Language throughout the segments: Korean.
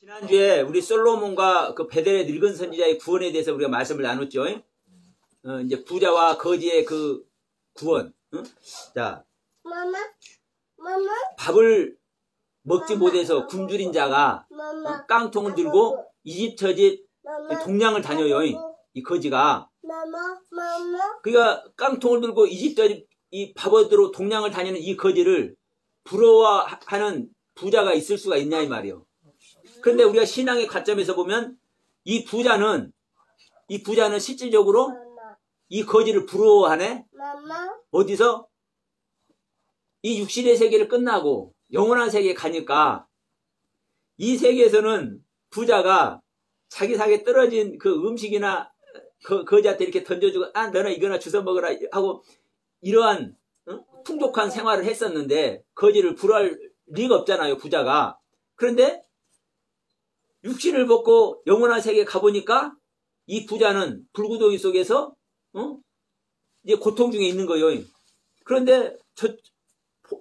지난주에 우리 솔로몬과 그 베델의 늙은 선지자의 구원에 대해서 우리가 말씀을 나눴죠. 이제 부자와 거지의 그 구원. 자, 밥을 먹지 못해서 굶주린 자가 깡통을 들고 이집 저집 동량을 다녀요. 이 거지가. 그러니까 깡통을 들고 이집 저집 이 밥 얻으러 동량을 다니는 이 거지를 부러워하는 부자가 있을 수가 있냐 이 말이요. 그런데 우리가 신앙의 관점에서 보면 이 부자는 실질적으로 이 거지를 부러워하네. 어디서? 이 육신의 세계를 끝나고 영원한 세계에 가니까 이 세계에서는 부자가 자기 상에 떨어진 그 음식이나 거지한테 이렇게 던져주고 너나 이거나 주워 먹으라 하고 이러한 풍족한 생활을 했었는데 거지를 부러워할 리가 없잖아요, 부자가. 그런데 육신을 벗고 영원한 세계에 가보니까 이 부자는 불구덩이 속에서 이제 고통 중에 있는 거예요. 그런데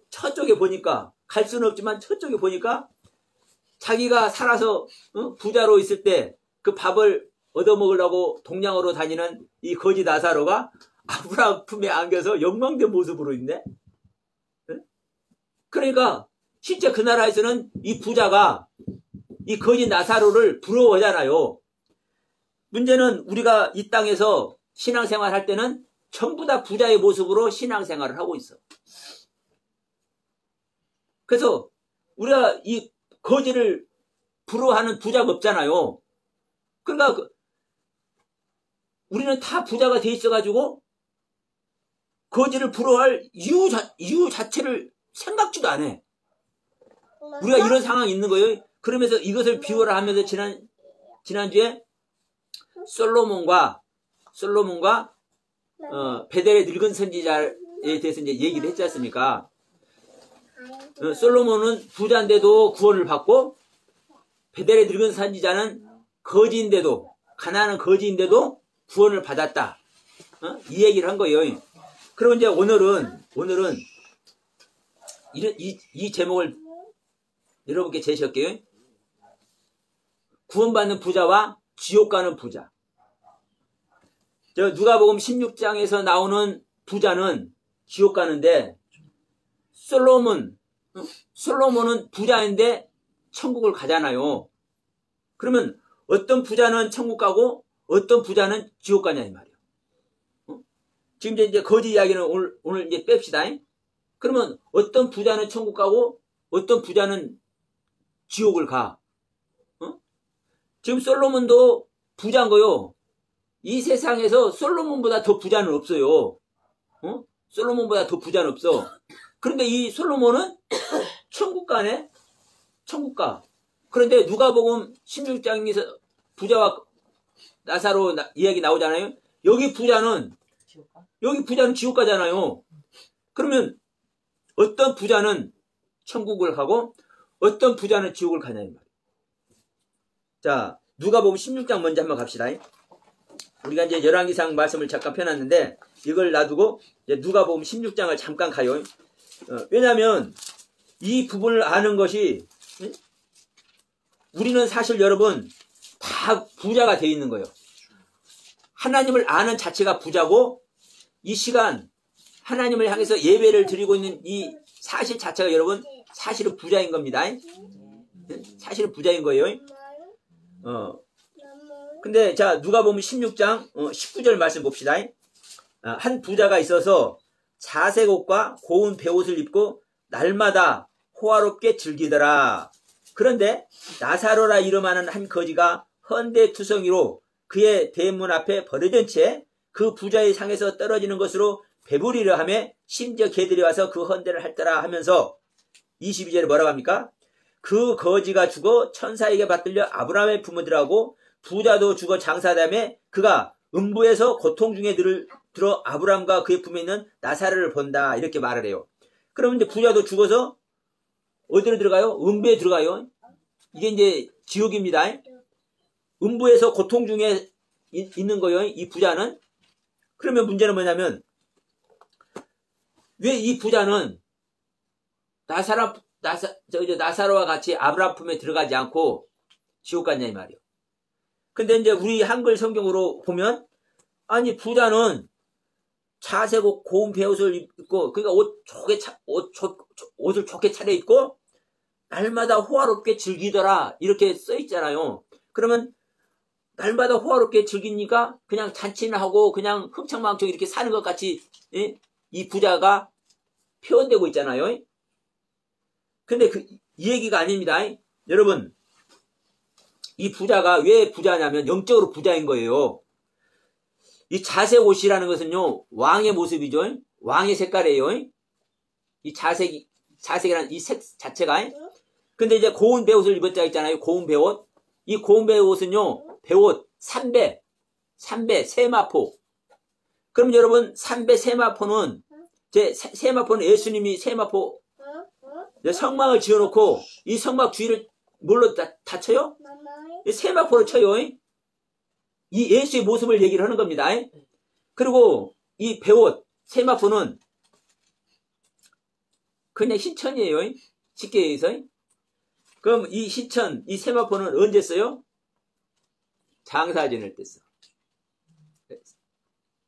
저쪽에 보니까 갈 수는 없지만 저쪽에 보니까 자기가 살아서 부자로 있을 때 그 밥을 얻어먹으려고 동양으로 다니는 이 거지 나사로가 아브라함 품에 안겨서 영광된 모습으로 있네. 그러니까 실제 그 나라에서는 이 부자가 이 거지 나사로를 부러워하잖아요. 문제는 우리가 이 땅에서 신앙생활 할 때는 전부 다 부자의 모습으로 신앙생활을 하고 있어. 그래서 우리가 이 거지를 부러워하는 부자가 없잖아요. 그러니까 우리는 다 부자가 돼 있어가지고 거지를 부러워할 이유 자체를 생각지도 안 해. 우리가 이런 상황이 있는 거예요. 그러면서 이것을 비유를 하면서 지난주에 솔로몬과 베델의 늙은 선지자에 대해서 이제 얘기를 했지 않습니까? 솔로몬은 부자인데도 구원을 받고 베델의 늙은 선지자는 거지인데도 가난한 거지인데도 구원을 받았다. 이 얘기를 한 거예요. 그리고 이제 오늘은 이 제목을 여러분께 제시할게요. 구원받는 부자와 지옥 가는 부자. 누가복음 16장에서 나오는 부자는 지옥 가는데 솔로몬은 부자인데 천국을 가잖아요. 그러면 어떤 부자는 천국 가고 어떤 부자는 지옥 가냐 이 말이에요. 지금 이제 거지 이야기는 오늘 이제 뺍시다. 그러면 어떤 부자는 천국 가고 어떤 부자는 지옥을 가. 지금 솔로몬도 부자인 거요. 이 세상에서 솔로몬보다 더 부자는 없어요. 솔로몬보다 더 부자는 없어. 그런데 이 솔로몬은 천국 가네. 천국 가. 그런데 누가복음 16장에서 부자와 나사로 이야기 나오잖아요. 여기 부자는 지옥 가잖아요. 그러면 어떤 부자는 천국을 가고 어떤 부자는 지옥을 가냐 이 말이에요. 자, 누가복음 16장 먼저 한번 갑시다. 우리가 이제 열왕기상 말씀을 잠깐 펴놨는데 이걸 놔두고 이제 누가복음 16장을 잠깐 가요. 왜냐하면 이 부분을 아는 것이 우리는 사실 여러분 다 부자가 되어 있는 거예요. 하나님을 아는 자체가 부자고 이 시간 하나님을 향해서 예배를 드리고 있는 이 사실 자체가 여러분 사실은 부자인 겁니다. 사실은 부자인 거예요. 근데 자 누가복음 16장 19절 말씀 봅시다. 한 부자가 있어서 자색 옷과 고운 베옷을 입고 날마다 호화롭게 즐기더라. 그런데 나사로라 이름하는 한 거지가 헌대투성이로 그의 대문 앞에 버려진 채 그 부자의 상에서 떨어지는 것으로 배부리려 하며 심지어 개들이 와서 그 헌대를 할더라 하면서 22절에 뭐라고 합니까? 그 거지가 죽어 천사에게 받들려 아브라함의 부모들하고 부자도 죽어 장사하다며 그가 음부에서 고통 중에 들어 아브라함과 그의 품에 있는 나사로를 본다 이렇게 말을 해요. 그러면 이제 부자도 죽어서 어디로 들어가요? 음부에 들어가요. 이게 이제 지옥입니다. 음부에서 고통 중에 있는 거예요. 이 부자는. 그러면 문제는 뭐냐면 왜 이 부자는 나사로와 같이 아브라함 품에 들어가지 않고 지옥 갔냐 이 말이요. 근데 이제 우리 한글 성경으로 보면 아니 부자는 자세고 고운 베옷을 입고 그러니까 옷을 좋게 차려입고 날마다 호화롭게 즐기더라 이렇게 써 있잖아요. 그러면 날마다 호화롭게 즐기니까 그냥 잔치나 하고 그냥 흥청망청 이렇게 사는 것 같이 이 부자가 표현되고 있잖아요. 근데 이 얘기가 아닙니다. 여러분 이 부자가 왜 부자냐면 영적으로 부자인 거예요. 이 자색 옷이라는 것은요 왕의 모습이죠. 왕의 색깔이에요. 이 자색이라는 이 색 자체가. 근데 이제 고운 베옷을 입었다 했잖아요. 고운 베옷. 이 고운 베옷은요 베옷 삼배 세마포. 그럼 여러분 삼배 세마포는 세마포는 예수님이 세마포 성막을 지어놓고 이 성막 주위를 뭘로 다 쳐요? 세마포로 쳐요. 이 예수의 모습을 얘기를 하는 겁니다. 그리고 이 베옷 세마포는 그냥 신천이에요. 쉽게 얘기해서. 그럼 이 신천, 이 세마포는 언제 써요? 장사 지낼 때 써.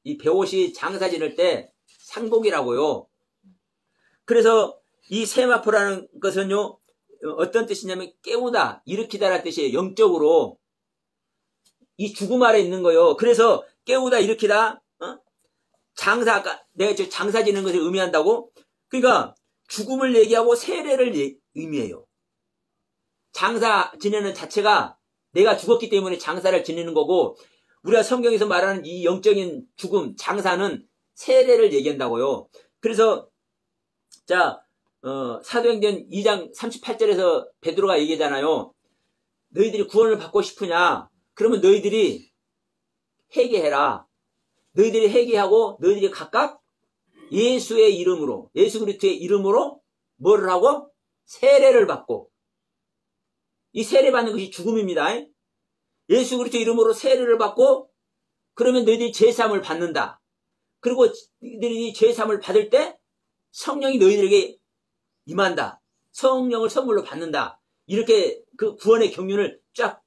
이 베옷이 장사 지낼 때 상복이라고요. 그래서 이 세마포라는 것은요 어떤 뜻이냐면 깨우다, 일으키다라는 뜻이에요. 영적으로 이 죽음 아래 있는 거요. 그래서 깨우다, 일으키다, 내가 장사 지는 것을 의미한다고. 그러니까 죽음을 얘기하고 세례를 의미해요. 장사 지내는 자체가 내가 죽었기 때문에 장사를 지내는 거고, 우리가 성경에서 말하는 이 영적인 죽음, 장사는 세례를 얘기한다고요. 그래서 사도행전 2장 38절에서 베드로가 얘기하잖아요. 너희들이 구원을 받고 싶으냐? 그러면 너희들이 회개해라. 너희들이 회개하고 너희들이 각각 예수의 이름으로, 예수 그리스도의 이름으로 뭐를 하고? 세례를 받고. 이 세례 받는 것이 죽음입니다. 예수 그리스도 이름으로 세례를 받고 그러면 너희들이 제사함을 받는다. 그리고 너희들이 제사함을 받을 때 성령이 너희들에게 임한다. 성령을 선물로 받는다. 이렇게 그 구원의 경륜을 쫙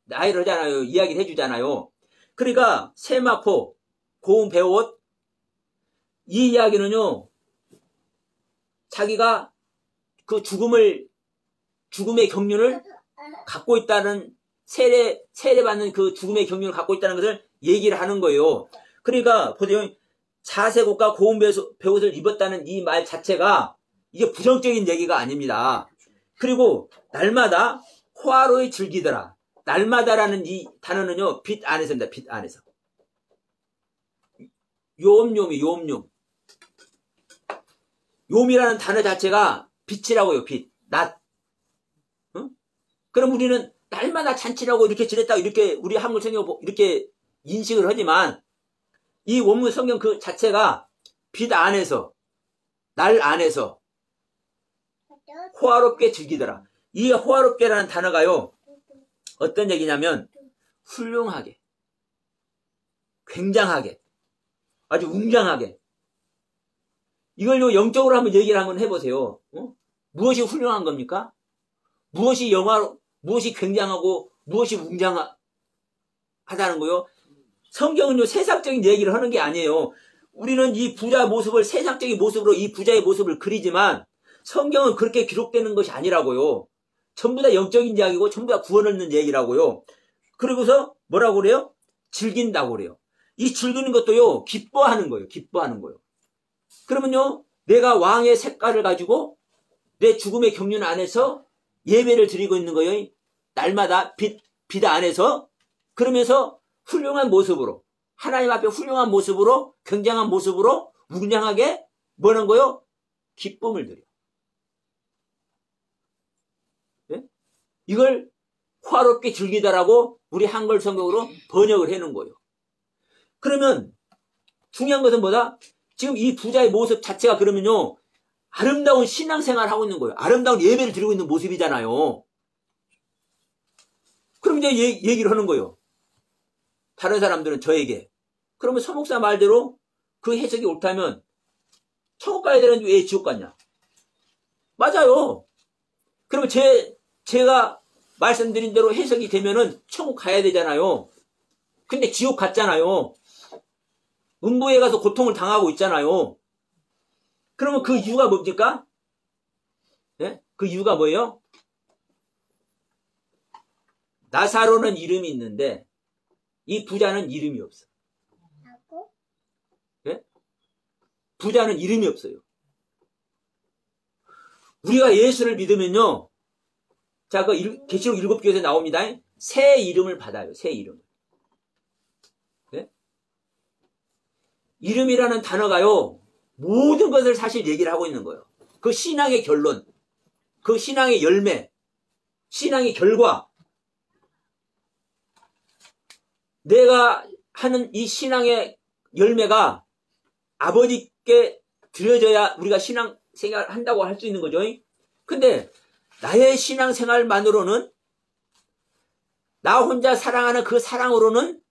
나열을 하잖아요. 이야기를 해주잖아요. 그러니까 세마포, 고운 베옷, 이 이야기는요 자기가 그 죽음의 경륜을 갖고 있다는 세례받는 그 죽음의 경륜을 갖고 있다는 것을 얘기를 하는 거예요. 그러니까 보세요. 자색 옷과 고운 베옷을 입었다는 이 말 자체가 이게 부정적인 얘기가 아닙니다. 그리고 날마다 호화로이 즐기더라. 날마다라는 이 단어는요 빛 안에서입니다. 빛 안에서. 요옴. 요미라는 단어 자체가 빛이라고요. 빛. 낮. 응? 그럼 우리는 날마다 잔치라고 이렇게 지냈다 이렇게 우리 한글 성경 이렇게 인식을 하지만 이 원문 성경 그 자체가 빛 안에서, 날 안에서 호화롭게 즐기더라. 이 호화롭게라는 단어가요 어떤 얘기냐면 훌륭하게, 굉장하게, 아주 웅장하게. 이걸요 영적으로 한번 얘기를 한번 해보세요. 무엇이 훌륭한 겁니까? 무엇이 무엇이 굉장하고 무엇이 웅장하다는 거요? 성경은요 세상적인 얘기를 하는 게 아니에요. 우리는 이 부자 모습을 세상적인 모습으로 이 부자의 모습을 그리지만 성경은 그렇게 기록되는 것이 아니라고요. 전부 다 영적인 이야기고 전부 다 구원 얻는 얘기라고요. 그리고서 뭐라고 그래요? 즐긴다고 그래요. 이 즐기는 것도요 기뻐하는 거예요. 기뻐하는 거예요. 그러면요 내가 왕의 색깔을 가지고 내 죽음의 경륜 안에서 예배를 드리고 있는 거예요. 날마다 빛 안에서. 그러면서 훌륭한 모습으로, 하나님 앞에 훌륭한 모습으로, 굉장한 모습으로 웅장하게 뭐는 거요? 기쁨을 드려. 네? 이걸 화롭게 즐기다라고 우리 한글 성경으로 번역을 해놓은 거예요. 그러면 중요한 것은 뭐다? 지금 이 부자의 모습 자체가 그러면요 아름다운 신앙생활을 하고 있는 거예요. 아름다운 예배를 드리고 있는 모습이잖아요. 그럼 이제 얘기를 하는 거예요. 다른 사람들은 저에게. 그러면 서목사 말대로 그 해석이 옳다면 천국 가야 되는데 왜 지옥 갔냐? 맞아요. 그러면 제가 말씀드린 대로 해석이 되면은 천국 가야 되잖아요. 근데 지옥 갔잖아요. 음부에 가서 고통을 당하고 있잖아요. 그러면 그 이유가 뭡니까? 네? 그 이유가 뭐예요? 나사로는 이름이 있는데 이 부자는 이름이 없어. 네? 부자는 이름이 없어요. 우리가 예수를 믿으면요. 자, 그 계시록 7교에서 나옵니다. 새 이름을 받아요. 새 이름을. 네? 이름이라는 단어가요. 모든 것을 사실 얘기를 하고 있는 거예요. 그 신앙의 결론, 그 신앙의 열매, 신앙의 결과. 내가 하는 이 신앙의 열매가 아버지께 드려져야 우리가 신앙 생활을 한다고 할 수 있는 거죠. 근데 나의 신앙 생활만으로는, 나 혼자 사랑하는 그 사랑으로는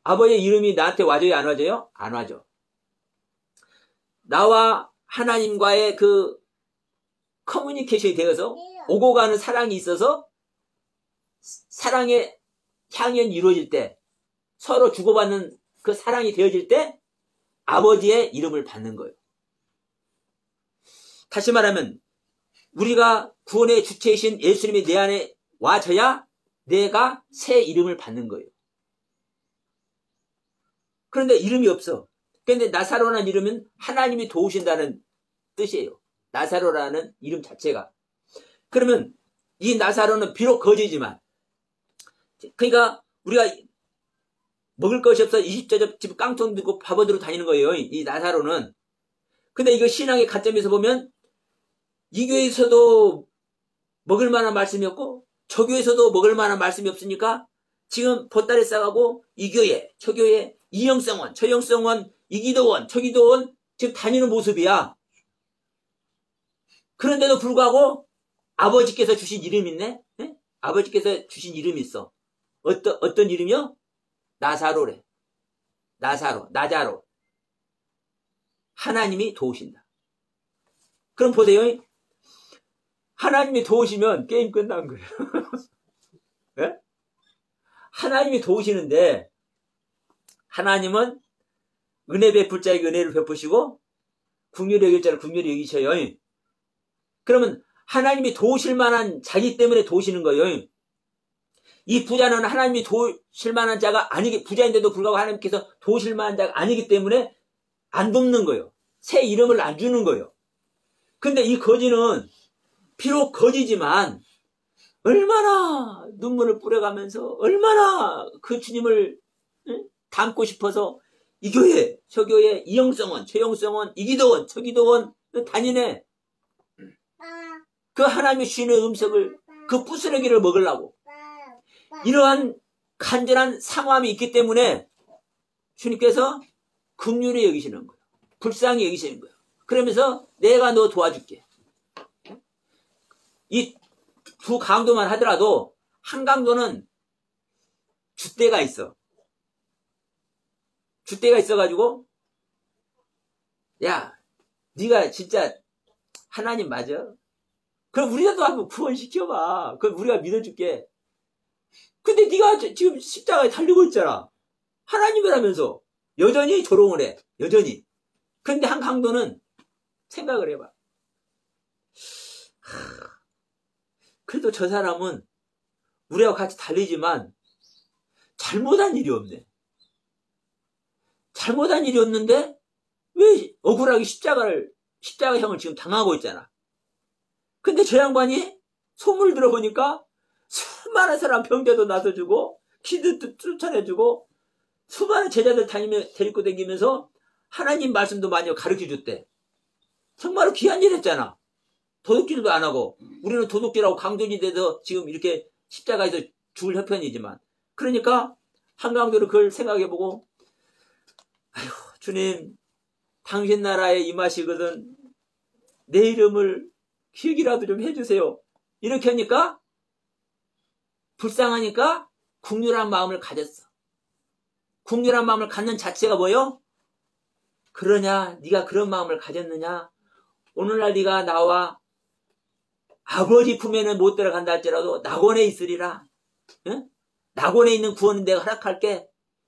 아버지의 이름이 나한테 와줘요, 안 와줘요? 안 와줘. 나와 하나님과의 그 커뮤니케이션이 되어서 오고 가는 사랑이 있어서 사랑의 향연이 이루어질 때, 서로 주고받는 그 사랑이 되어질 때 아버지의 이름을 받는 거예요. 다시 말하면 우리가 구원의 주체이신 예수님이 내 안에 와줘야 내가 새 이름을 받는 거예요. 그런데 이름이 없어. 그런데 나사로라는 이름은 하나님이 도우신다는 뜻이에요. 나사로라는 이름 자체가. 그러면 이 나사로는 비록 거지지만, 그러니까 우리가 먹을 것이 없어 20자 집 깡통 들고 밥 얻으러 다니는 거예요. 이 나사로는. 근데 이거 신앙의 관점에서 보면 이 교회에서도 먹을 만한 말씀이 없고 저 교회에서도 먹을 만한 말씀이 없으니까 지금 보따리 싸가고 이 교회, 저 교회, 이 영성원, 저 영성원, 이 기도원, 저 기도원 지금 다니는 모습이야. 그런데도 불구하고 아버지께서 주신 이름이 있네? 네? 아버지께서 주신 이름이 있어. 어떤 이름이요? 나사로래. 나자로. 하나님이 도우신다. 그럼 보세요. 하나님이 도우시면 게임 끝난 거예요. 네? 하나님이 도우시는데, 하나님은 은혜 베풀 자에게 은혜를 베푸시고 긍휼히 여길 자를 긍휼히 여기셔요. 그러면 하나님이 도우실 만한 자기 때문에 도우시는 거예요. 이 부자는 하나님이 도우실 만한 자가 아니기, 부자인데도 불구하고 하나님께서 도우실 만한 자가 아니기 때문에 안 돕는 거예요. 새 이름을 안 주는 거예요. 근데 이 거지는 비록 거지지만 얼마나 눈물을 뿌려가면서 얼마나 그 주님을 닮고 싶어서 이 교회, 저 교회, 이 영성원, 저 영성원, 이 기도원, 저 기도원 다니네. 그 하나님이 주시는 음식을, 그 부스러기를 먹으려고. 이러한 간절한 상함이 있기 때문에 주님께서 긍휼히 여기시는 거예요. 불쌍히 여기시는 거예요. 그러면서 내가 너 도와줄게. 이 두 강도만 하더라도 한 강도는 줏대가 있어. 줏대가 있어가지고, 야, 네가 진짜 하나님 맞아? 그럼 우리라도 한번 구원시켜봐. 그럼 우리가 믿어줄게. 근데 네가 지금 십자가에 달리고 있잖아. 하나님이라면서 여전히 조롱을 해. 여전히. 그런데 한 강도는 생각을 해봐. 그래도 저 사람은 우리하고 같이 달리지만 잘못한 일이 없네. 잘못한 일이 없는데 왜 억울하게 십자가형을 지금 당하고 있잖아. 근데 저 양반이 소문을 들어보니까 수많은 사람 병자도 나서주고 기도도 쫓아내주고 수많은 제자들 데리고 다니면서 하나님 말씀도 많이 가르쳐줬대. 정말로 귀한 일 했잖아. 도둑질도 안 하고. 우리는 도둑질하고 강도인이 돼서 지금 이렇게 십자가에서 죽을 형편이지만. 그러니까 한강도로 그걸 생각해보고, 아휴, 주님, 당신 나라에 임하시거든 내 이름을 기억이라도 좀 해주세요. 이렇게 하니까 불쌍하니까 긍휼한 마음을 가졌어. 긍휼한 마음을 갖는 자체가 뭐요? 그러냐? 네가 그런 마음을 가졌느냐? 오늘날 네가 나와 아버지 품에는 못 들어간다 할지라도 낙원에 있으리라. 응? 낙원에 있는 구원은 내가 허락할게.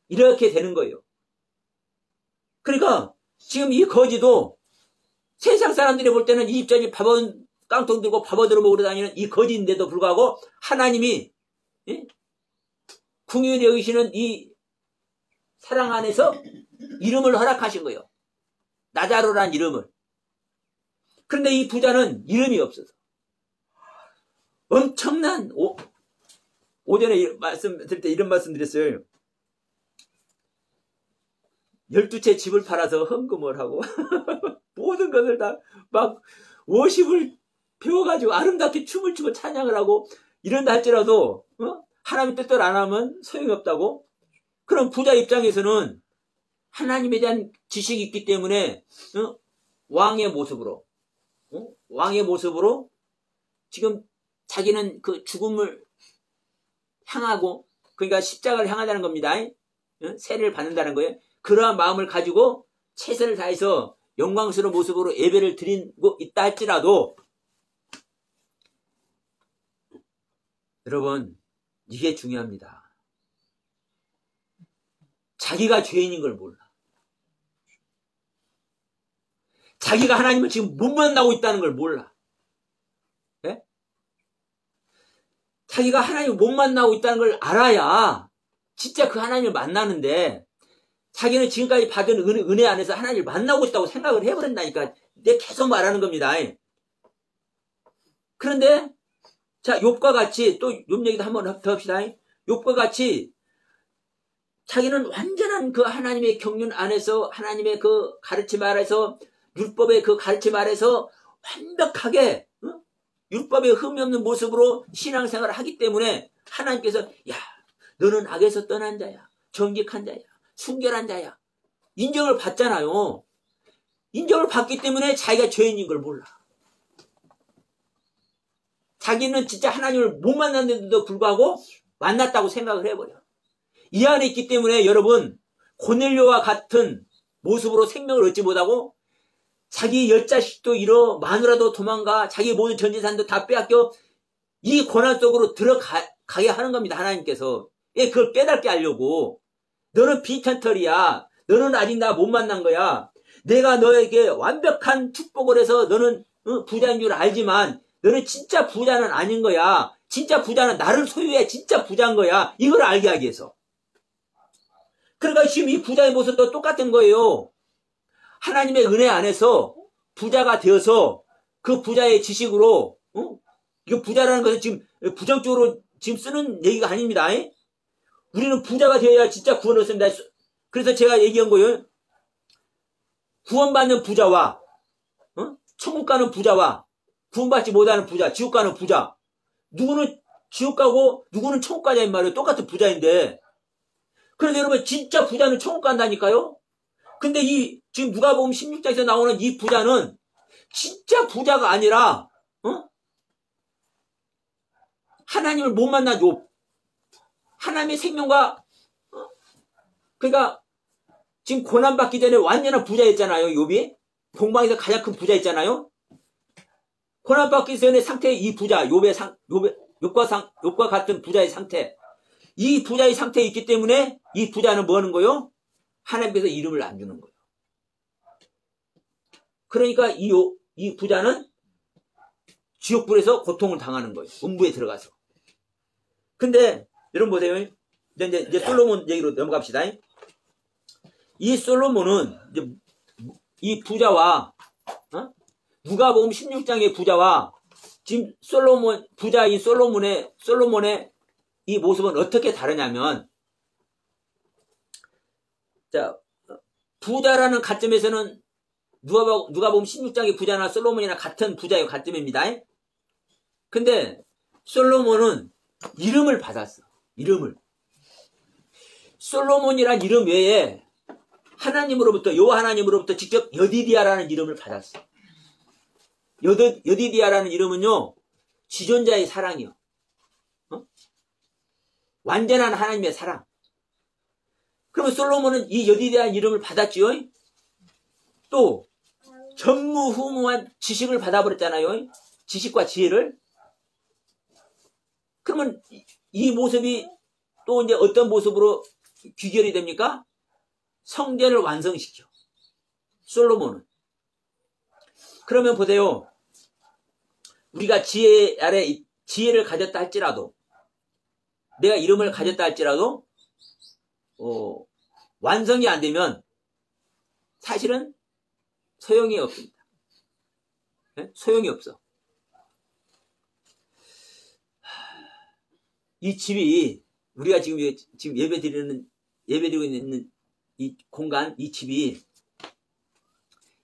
이렇게 되는 거예요. 그러니까 지금 이 거지도 세상 사람들이 볼 때는 이 입장이 밥은 깡통 들고 밥 얻으러 먹으러 다니는 이 거지인데도 불구하고 하나님이 궁유히 여기시는 이 사랑 안에서 이름을 허락하신 거예요. 나자로란 이름을. 그런데 이 부자는 이름이 없어서 엄청난 오전에 말씀드릴 때 이런 말씀 드렸어요. 12채 집을 팔아서 헌금을 하고 모든 것을 다 막 50을 배워가지고 아름답게 춤을 추고 찬양을 하고 이런다 할지라도 하나님의 뜻대로 안 하면 소용이 없다고. 그럼 부자 입장에서는 하나님에 대한 지식이 있기 때문에 왕의 모습으로 지금 자기는 그 죽음을 향하고 그러니까 십자가를 향하다는 겁니다. 세례를 받는다는 거예요. 그러한 마음을 가지고 최선을 다해서 영광스러운 모습으로 예배를 드리고 있다 할지라도 여러분 이게 중요합니다. 자기가 죄인인 걸 몰라. 자기가 하나님을 지금 못 만나고 있다는 걸 몰라. 네? 자기가 하나님을 못 만나고 있다는 걸 알아야 진짜 그 하나님을 만나는데 자기는 지금까지 받은 은혜 안에서 하나님을 만나고 있다고 생각을 해버린다니까. 내가 계속 말하는 겁니다. 그런데 자 욥과 같이 또 욥 얘기도 한번 더 합시다. 욥과 같이 자기는 완전한 그 하나님의 경륜 안에서 하나님의 그 가르침 아래서 율법의 그 가르침 아래서 완벽하게 율법에 흠이 없는 모습으로 신앙생활을 하기 때문에 하나님께서 야 너는 악에서 떠난 자야. 정직한 자야. 순결한 자야. 인정을 받잖아요. 인정을 받기 때문에 자기가 죄인인 걸 몰라. 자기는 진짜 하나님을 못 만났는데도 불구하고 만났다고 생각을 해버려. 이 안에 있기 때문에 여러분 고넬료와 같은 모습으로 생명을 얻지 못하고 자기 10자식도 잃어 마누라도 도망가 자기 모든 전재산도 다 빼앗겨 이 고난 속으로 들어가게 하는 겁니다. 하나님께서. 예, 그걸 깨닫게 하려고. 너는 빈탄털이야. 너는 아직 나 못 만난 거야. 내가 너에게 완벽한 축복을 해서 너는 부자인 줄 알지만 너는 진짜 부자는 아닌 거야. 진짜 부자는 나를 소유해. 진짜 부자인 거야. 이걸 알게 하기 위해서. 그러니까 지금 이 부자의 모습도 똑같은 거예요. 하나님의 은혜 안에서 부자가 되어서 그 부자의 지식으로 이거 부자라는 것은 지금 부정적으로 지금 쓰는 얘기가 아닙니다. 우리는 부자가 되어야 진짜 구원을 얻습니다. 그래서 제가 얘기한 거예요. 구원받는 부자와 천국 가는 부자와 구원받지 못하는 부자, 지옥 가는 부자. 누구는 지옥 가고 누구는 천국 가자는 말이에요. 똑같은 부자인데. 그런데 여러분 진짜 부자는 천국 간다니까요. 근데 이 지금 누가복음 16장에서 나오는 이 부자는 진짜 부자가 아니라 하나님을 못 만난 욥. 하나님의 생명과 그러니까 지금 고난받기 전에 완전한 부자였잖아요. 욥이. 동방에서 가장 큰 부자였잖아요. 고난받기 전에 상태의 이 부자 욥과 같은 부자의 상태. 이 부자의 상태에 있기 때문에 이 부자는 뭐 하는 거예요? 하나님께서 이름을 안 주는 거예요. 그러니까 이 부자는 지옥불에서 고통을 당하는 거예요. 음부에 들어가서. 근데 여러분 보세요. 이제 솔로몬 얘기로 넘어갑시다. 이 솔로몬은 이 부자와 누가복음 16장의 부자와 지금 부자인 솔로몬의 이 모습은 어떻게 다르냐면 자 부자라는 관점에서는 누가복음 16장의 부자나 솔로몬이나 같은 부자의 관점입니다. 근데 솔로몬은 이름을 받았어. 이름을. 솔로몬이란 이름 외에 하나님으로부터 여호와 하나님으로부터 직접 여디디아라는 이름을 받았어. 여디디아라는 이름은요 지존자의 사랑이요. 완전한 하나님의 사랑. 그러면 솔로몬은 이 여디디아라는 이름을 받았지요. 또 전무후무한 지식을 받아버렸잖아요. 지식과 지혜를. 그러면 이 모습이 또 이제 어떤 모습으로 귀결이 됩니까? 성전을 완성시켜. 솔로몬은. 그러면 보세요. 우리가 지혜 아래 지혜를 가졌다 할지라도, 내가 이름을 가졌다 할지라도 완성이 안 되면 사실은 소용이 없습니다. 네? 소용이 없어. 이 집이 우리가 지금 예배드리고 있는 이 공간, 이 집이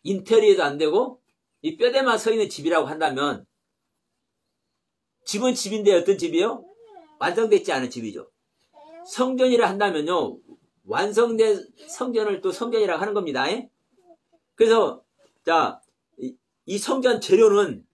인테리어도 안 되고 이 뼈대만 서 있는 집이라고 한다면, 집은 집인데 어떤 집이요? 완성되지 않은 집이죠. 성전이라 한다면요, 완성된 성전을 또 성전이라고 하는 겁니다. 그래서 자, 이 성전 재료는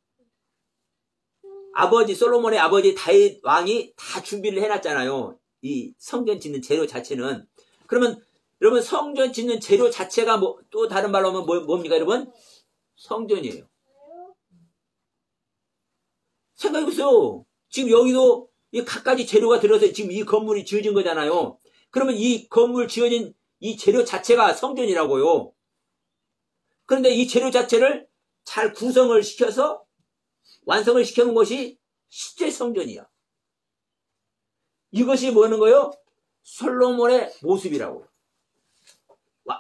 솔로몬의 아버지 다윗 왕이 다 준비를 해놨잖아요. 이 성전 짓는 재료 자체는. 그러면 여러분, 성전 짓는 재료 자체가 또 다른 말로 하면 뭡니까 여러분? 성전이에요. 생각해보세요. 지금 여기도 이 갖가지 재료가 들어서 지금 이 건물이 지어진 거잖아요. 그러면 이 건물 지어진 이 재료 자체가 성전이라고요. 그런데 이 재료 자체를 잘 구성을 시켜서 완성을 시켜놓은 것이 실제 성전이야. 이것이 뭐는 거요? 솔로몬의 모습이라고.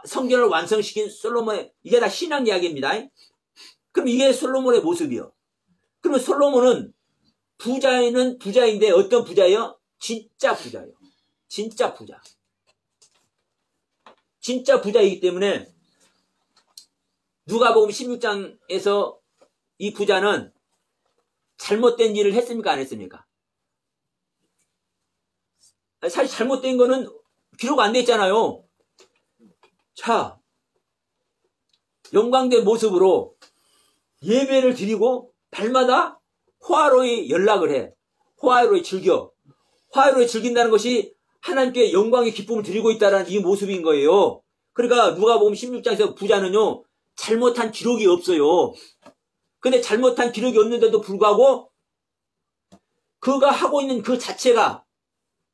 성전을 완성시킨 솔로몬의, 이게 다 신앙 이야기입니다. 그럼 이게 솔로몬의 모습이요. 그러면 솔로몬은 부자는 부자인데 어떤 부자예요? 진짜 부자예요. 진짜 부자. 진짜 부자이기 때문에 누가복음 16장에서 이 부자는 잘못된 일을 했습니까? 안 했습니까? 사실 잘못된 거는 기록 안 돼 있잖아요. 자, 영광된 모습으로 예배를 드리고 날마다 호화로이 연락을 해. 호화로이 즐겨. 호화로이 즐긴다는 것이 하나님께 영광의 기쁨을 드리고 있다는 이 모습인 거예요. 그러니까 누가복음 16장에서 부자는요, 잘못한 기록이 없어요. 근데 잘못한 기록이 없는데도 불구하고 그가 하고 있는 그 자체가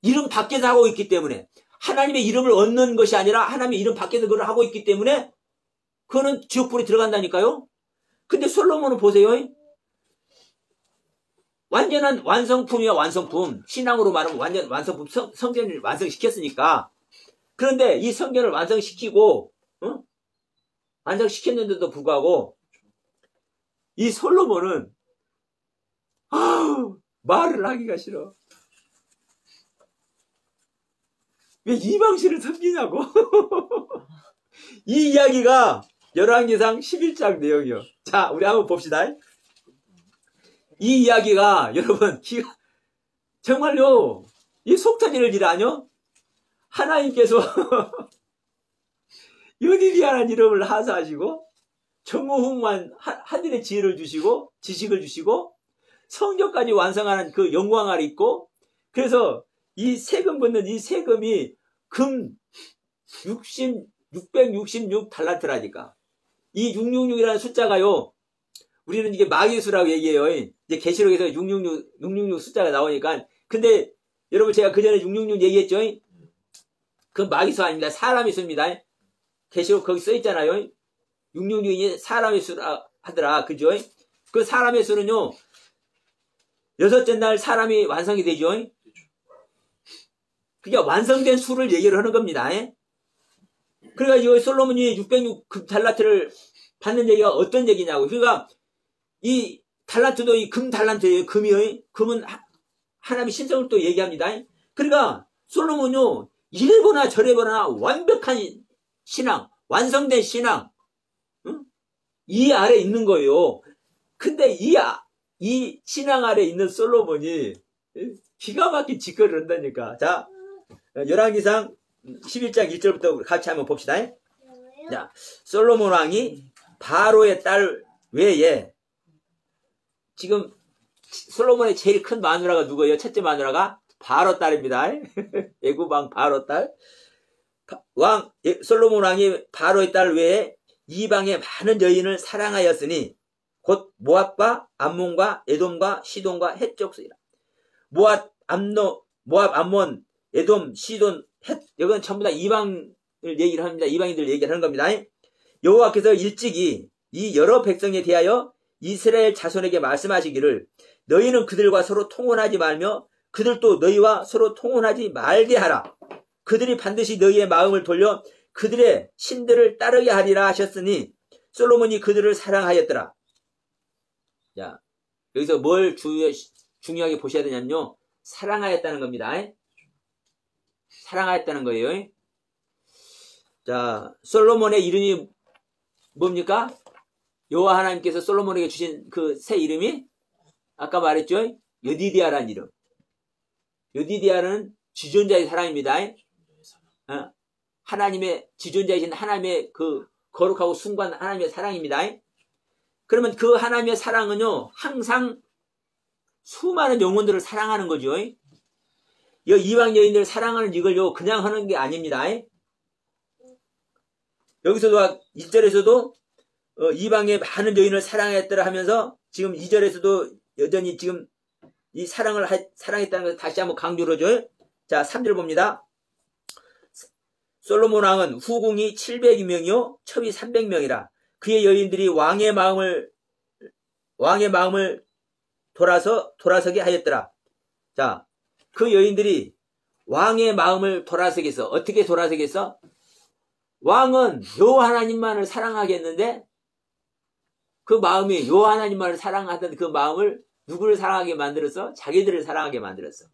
이름 밖에서 하고 있기 때문에, 하나님의 이름을 얻는 것이 아니라 하나님의 이름 밖에서 그걸 하고 있기 때문에 그거는 지옥불에 들어간다니까요. 근데 솔로몬은 보세요. 완전한 완성품이야, 완성품. 신앙으로 말하면 완전 완성품, 성전을 완성시켰으니까. 그런데 이 성전을 완성시키고, 완성시켰는데도 불구하고 이 솔로몬은 말을 하기가 싫어. 왜 이방신을 섬기냐고. 이 이야기가 열왕기상 11장 내용이요. 자, 우리 한번 봅시다. 이 이야기가 여러분 정말요, 이 속 터지는 일 아니요? 하나님께서 연일이라는 이름을 하사하시고 전무후무한 하늘의 지혜를 주시고 지식을 주시고 성전까지 완성하는 그 영광 아래 있고, 그래서 이 세금 받는 이 세금이 금 666 달란트라니까. 이 666이라는 숫자가요, 우리는 이게 마귀수라고 얘기해요. 이제 계시록에서 666 숫자가 나오니까. 근데 여러분, 제가 그 전에 666 얘기했죠. 그 마귀수 아닙니다. 사람의 수입니다. 계시록 거기 써 있잖아요. 666이 사람의 수라 하더라. 그죠? 그 사람의 수는요, 여섯째 날 사람이 완성이 되죠. 그게 완성된 수를 얘기를 하는 겁니다. 그러니까 이 솔로몬이 606 달란트를 받는 얘기가 어떤 얘기냐고. 그러니까 이 달란트도 이 금 달란트예요. 금은 하나님의 신성을 또 얘기합니다. 그러니까 솔로몬요, 이래보나 저래보나 완벽한 신앙, 완성된 신앙, 이 아래 있는 거예요. 근데 이 신앙 아래 있는 솔로몬이 기가 막힌 짓거리를 한다니까. 자, 열왕기상 11장 1절부터 같이 한번 봅시다. 자, 솔로몬 왕이 바로의 딸 외에, 지금 솔로몬의 제일 큰 마누라가 누구예요? 첫째 마누라가 바로 딸입니다. 애굽왕 바로 딸. 솔로몬 왕이 바로의 딸 외에 이방의 많은 여인을 사랑하였으니 곧 모압과 암몬과 에돔과 시돈과 헷 족속이라. 모압, 모압, 암몬, 에돔, 시돈, 헷, 여기는 전부 다 이방을 얘기를 합니다. 이방인들 얘기를 하는 겁니다. 여호와께서 일찍이 이 여러 백성에 대하여 이스라엘 자손에게 말씀하시기를 너희는 그들과 서로 통혼하지 말며 그들도 너희와 서로 통혼하지 말게 하라. 그들이 반드시 너희의 마음을 돌려 그들의 신들을 따르게 하리라 하셨으니 솔로몬이 그들을 사랑하였더라. 자, 여기서 뭘 중요하게 보셔야 되냐면요. 사랑하였다는 겁니다. 사랑하였다는 거예요. 자, 솔로몬의 이름이 뭡니까? 여호와 하나님께서 솔로몬에게 주신 그 새 이름이 아까 말했죠? 여디디아라는 이름. 여디디아는 지존자의 사랑입니다. 하나님의 지존자이신 하나님의 그 거룩하고 숭고한 하나님의 사랑입니다. 그러면 그 하나님의 사랑은요, 항상 수많은 영혼들을 사랑하는 거죠. 이방 여인들을 사랑하는 이걸요, 그냥 하는 게 아닙니다. 여기서도 1절에서도 이방의 많은 여인을 사랑했더라 하면서 지금 2절에서도 여전히 지금 이 사랑했다는 것을 다시 한번 강조를 줘요. 자, 3절 봅니다. 솔로몬 왕은 후궁이 700명이요 첩이 300명이라 그의 여인들이 왕의 마음을 돌아서게 하였더라. 자, 그 여인들이 왕의 마음을 돌아서게 했어. 어떻게 돌아서게 했어? 왕은 여호와 하나님만을 사랑하겠는데 그 마음이 여호와 하나님만을 사랑하던 그 마음을 누구를 사랑하게 만들었어? 자기들을 사랑하게 만들었어.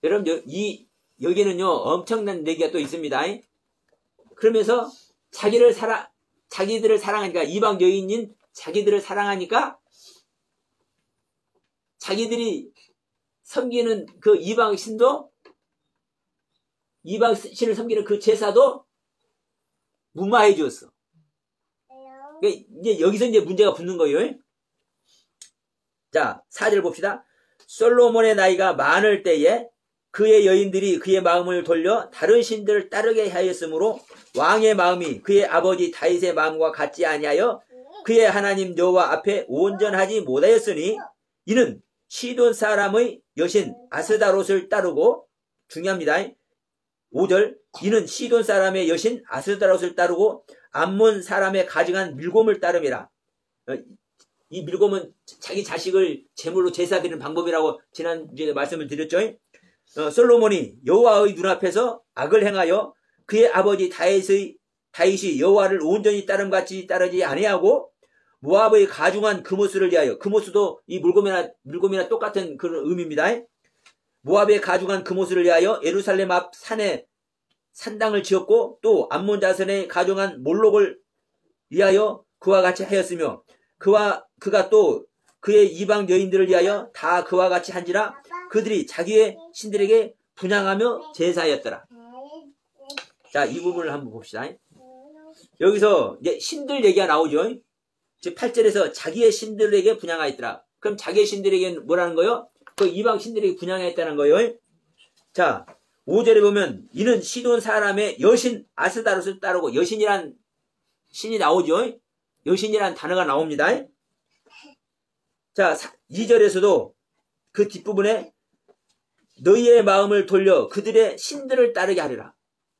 여러분, 여기는요, 엄청난 얘기가 또 있습니다. 그러면서 자기들을 사랑하니까, 이방 여인인 자기들을 사랑하니까, 자기들이 섬기는 그 이방 신을 섬기는 그 제사도 무마해 주었어. 이제 여기서 이제 문제가 붙는 거예요. 자, 4절 봅시다. 솔로몬의 나이가 많을 때에 그의 여인들이 그의 마음을 돌려 다른 신들을 따르게 하였으므로 왕의 마음이 그의 아버지 다윗의 마음과 같지 아니하여 그의 하나님 여호와 앞에 온전하지 못하였으니 이는 시돈 사람의 여신 아스다롯을 따르고, 중요합니다. 5절, 이는 시돈 사람의 여신 아스다롯을 따르고 암몬 사람의 가증한 밀곰을 따름이라. 이 밀곰은 자기 자식을 제물로 제사드리는 방법이라고 지난주에 말씀을 드렸죠. 솔로몬이 여호와의 눈앞에서 악을 행하여 그의 아버지 다윗이 여호와를 온전히 따름같이 따르지 아니하고 모압의 가중한 그모스를 위하여, 그모스도 이 물곰이나 똑같은 그런 의미입니다. 모압의 가중한 그모스를 위하여 예루살렘 앞 산에 산당을 지었고 또 암몬 자손의 가중한 몰록을 위하여 그와 같이 하였으며 그가 또 그의 이방 여인들을 위하여 다 그와 같이 한지라 그들이 자기의 신들에게 분향하며 제사하였더라. 자, 이 부분을 한번 봅시다. 여기서 이제 신들 얘기가 나오죠. 즉 8절에서 자기의 신들에게 분향하였더라. 그럼 자기의 신들에게 뭐라는 거요? 그 이방 신들에게 분향하였다는 거요. 자, 5절에 보면 이는 시돈 사람의 여신 아스다롯을 따르고, 여신이란 신이 나오죠. 여신이란 단어가 나옵니다. 자, 2절에서도 그 뒷부분에 너희의 마음을 돌려 그들의 신들을 따르게 하리라.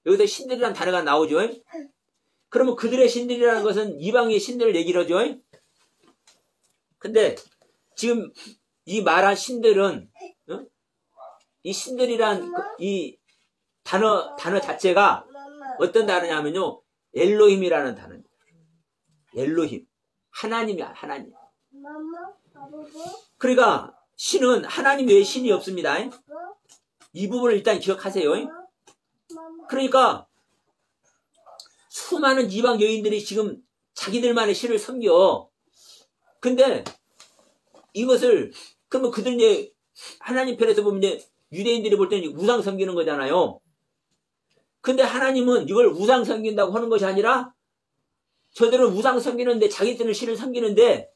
여기서 신들이란 단어가 나오죠. 그러면 그들의 신들이라는 것은 이방의 신들을 얘기를 하죠. 근데 지금 이 말한 신들은 이 신들이란 이 단어 자체가 어떤 단어냐면요, 엘로힘이라는 단어입니다. 엘로힘, 하나님이야, 하나님. 그러니까 신은 하나님 외에 신이 없습니다. 이 부분을 일단 기억하세요. 그러니까 수많은 이방 여인들이 지금 자기들만의 신을 섬겨. 근데 이것을 그러면 그들 이제 하나님 편에서 보면 이제 유대인들이 볼 때는 우상 섬기는 거잖아요. 근데 하나님은 이걸 우상 섬긴다고 하는 것이 아니라 저들은 우상 섬기는데 자기들은 신을 섬기는데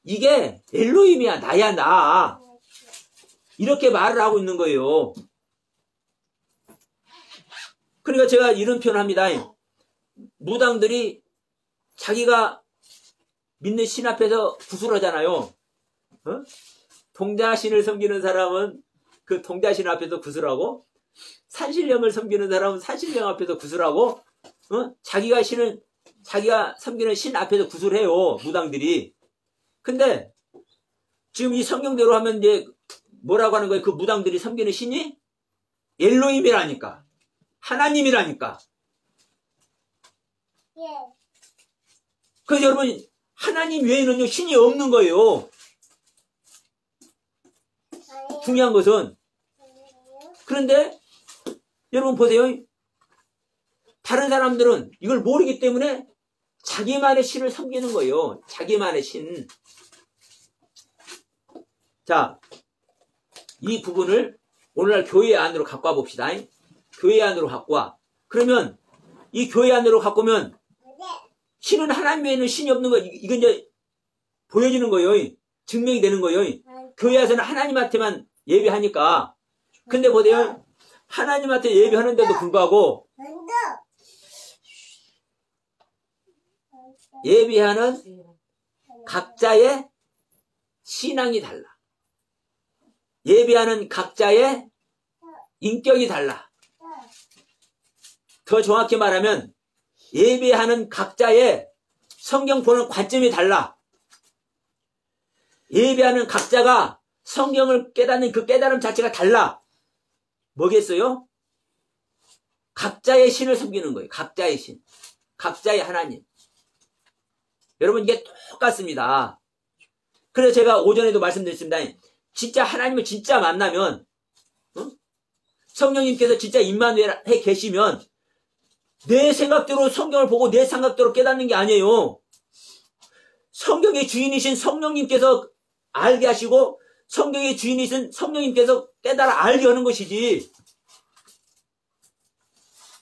이게 엘로힘이야, 나야, 나. 이렇게 말을 하고 있는 거예요. 그러니까 제가 이런 표현을 합니다. 무당들이 자기가 믿는 신 앞에서 구슬하잖아요. 동자신을 섬기는 사람은 그 동자신 앞에서 구슬하고, 산신령을 섬기는 사람은 산신령 앞에서 구슬하고, 자기가 섬기는 신 앞에서 구슬해요, 무당들이. 근데 지금 이 성경대로 하면 이제 뭐라고 하는 거예요? 그 무당들이 섬기는 신이 엘로힘이라니까, 하나님이라니까. 그래서 여러분, 하나님 외에는요 신이 없는 거예요. 중요한 것은. 그런데 여러분 보세요. 다른 사람들은 이걸 모르기 때문에 자기만의 신을 섬기는 거예요. 자기만의 신. 자, 이 부분을 오늘날 교회 안으로 갖고 와 봅시다. 교회 안으로 갖고 와. 그러면 이 교회 안으로 갖고 오면 신은 하나님 외에는 신이 없는 거, 이건 이제 보여지는 거예요. 증명이 되는 거예요. 교회에서는 하나님한테만 예배하니까. 근데 보세요. 하나님한테 예배하는데도 불구하고 예배하는 각자의 신앙이 달라. 예배하는 각자의 인격이 달라. 더 정확히 말하면 예배하는 각자의 성경 보는 관점이 달라. 예배하는 각자가 성경을 깨닫는 그 깨달음 자체가 달라. 뭐겠어요? 각자의 신을 섬기는 거예요. 각자의 신. 각자의 하나님. 여러분 이게 똑같습니다. 그래서 제가 오전에도 말씀드렸습니다. 진짜 하나님을 진짜 만나면, 성령님께서 진짜 임마누엘 해 계시면 내 생각대로 성경을 보고 내 생각대로 깨닫는 게 아니에요. 성경의 주인이신 성령님께서 알게 하시고 성경의 주인이신 성령님께서 깨달아 알게 하는 것이지.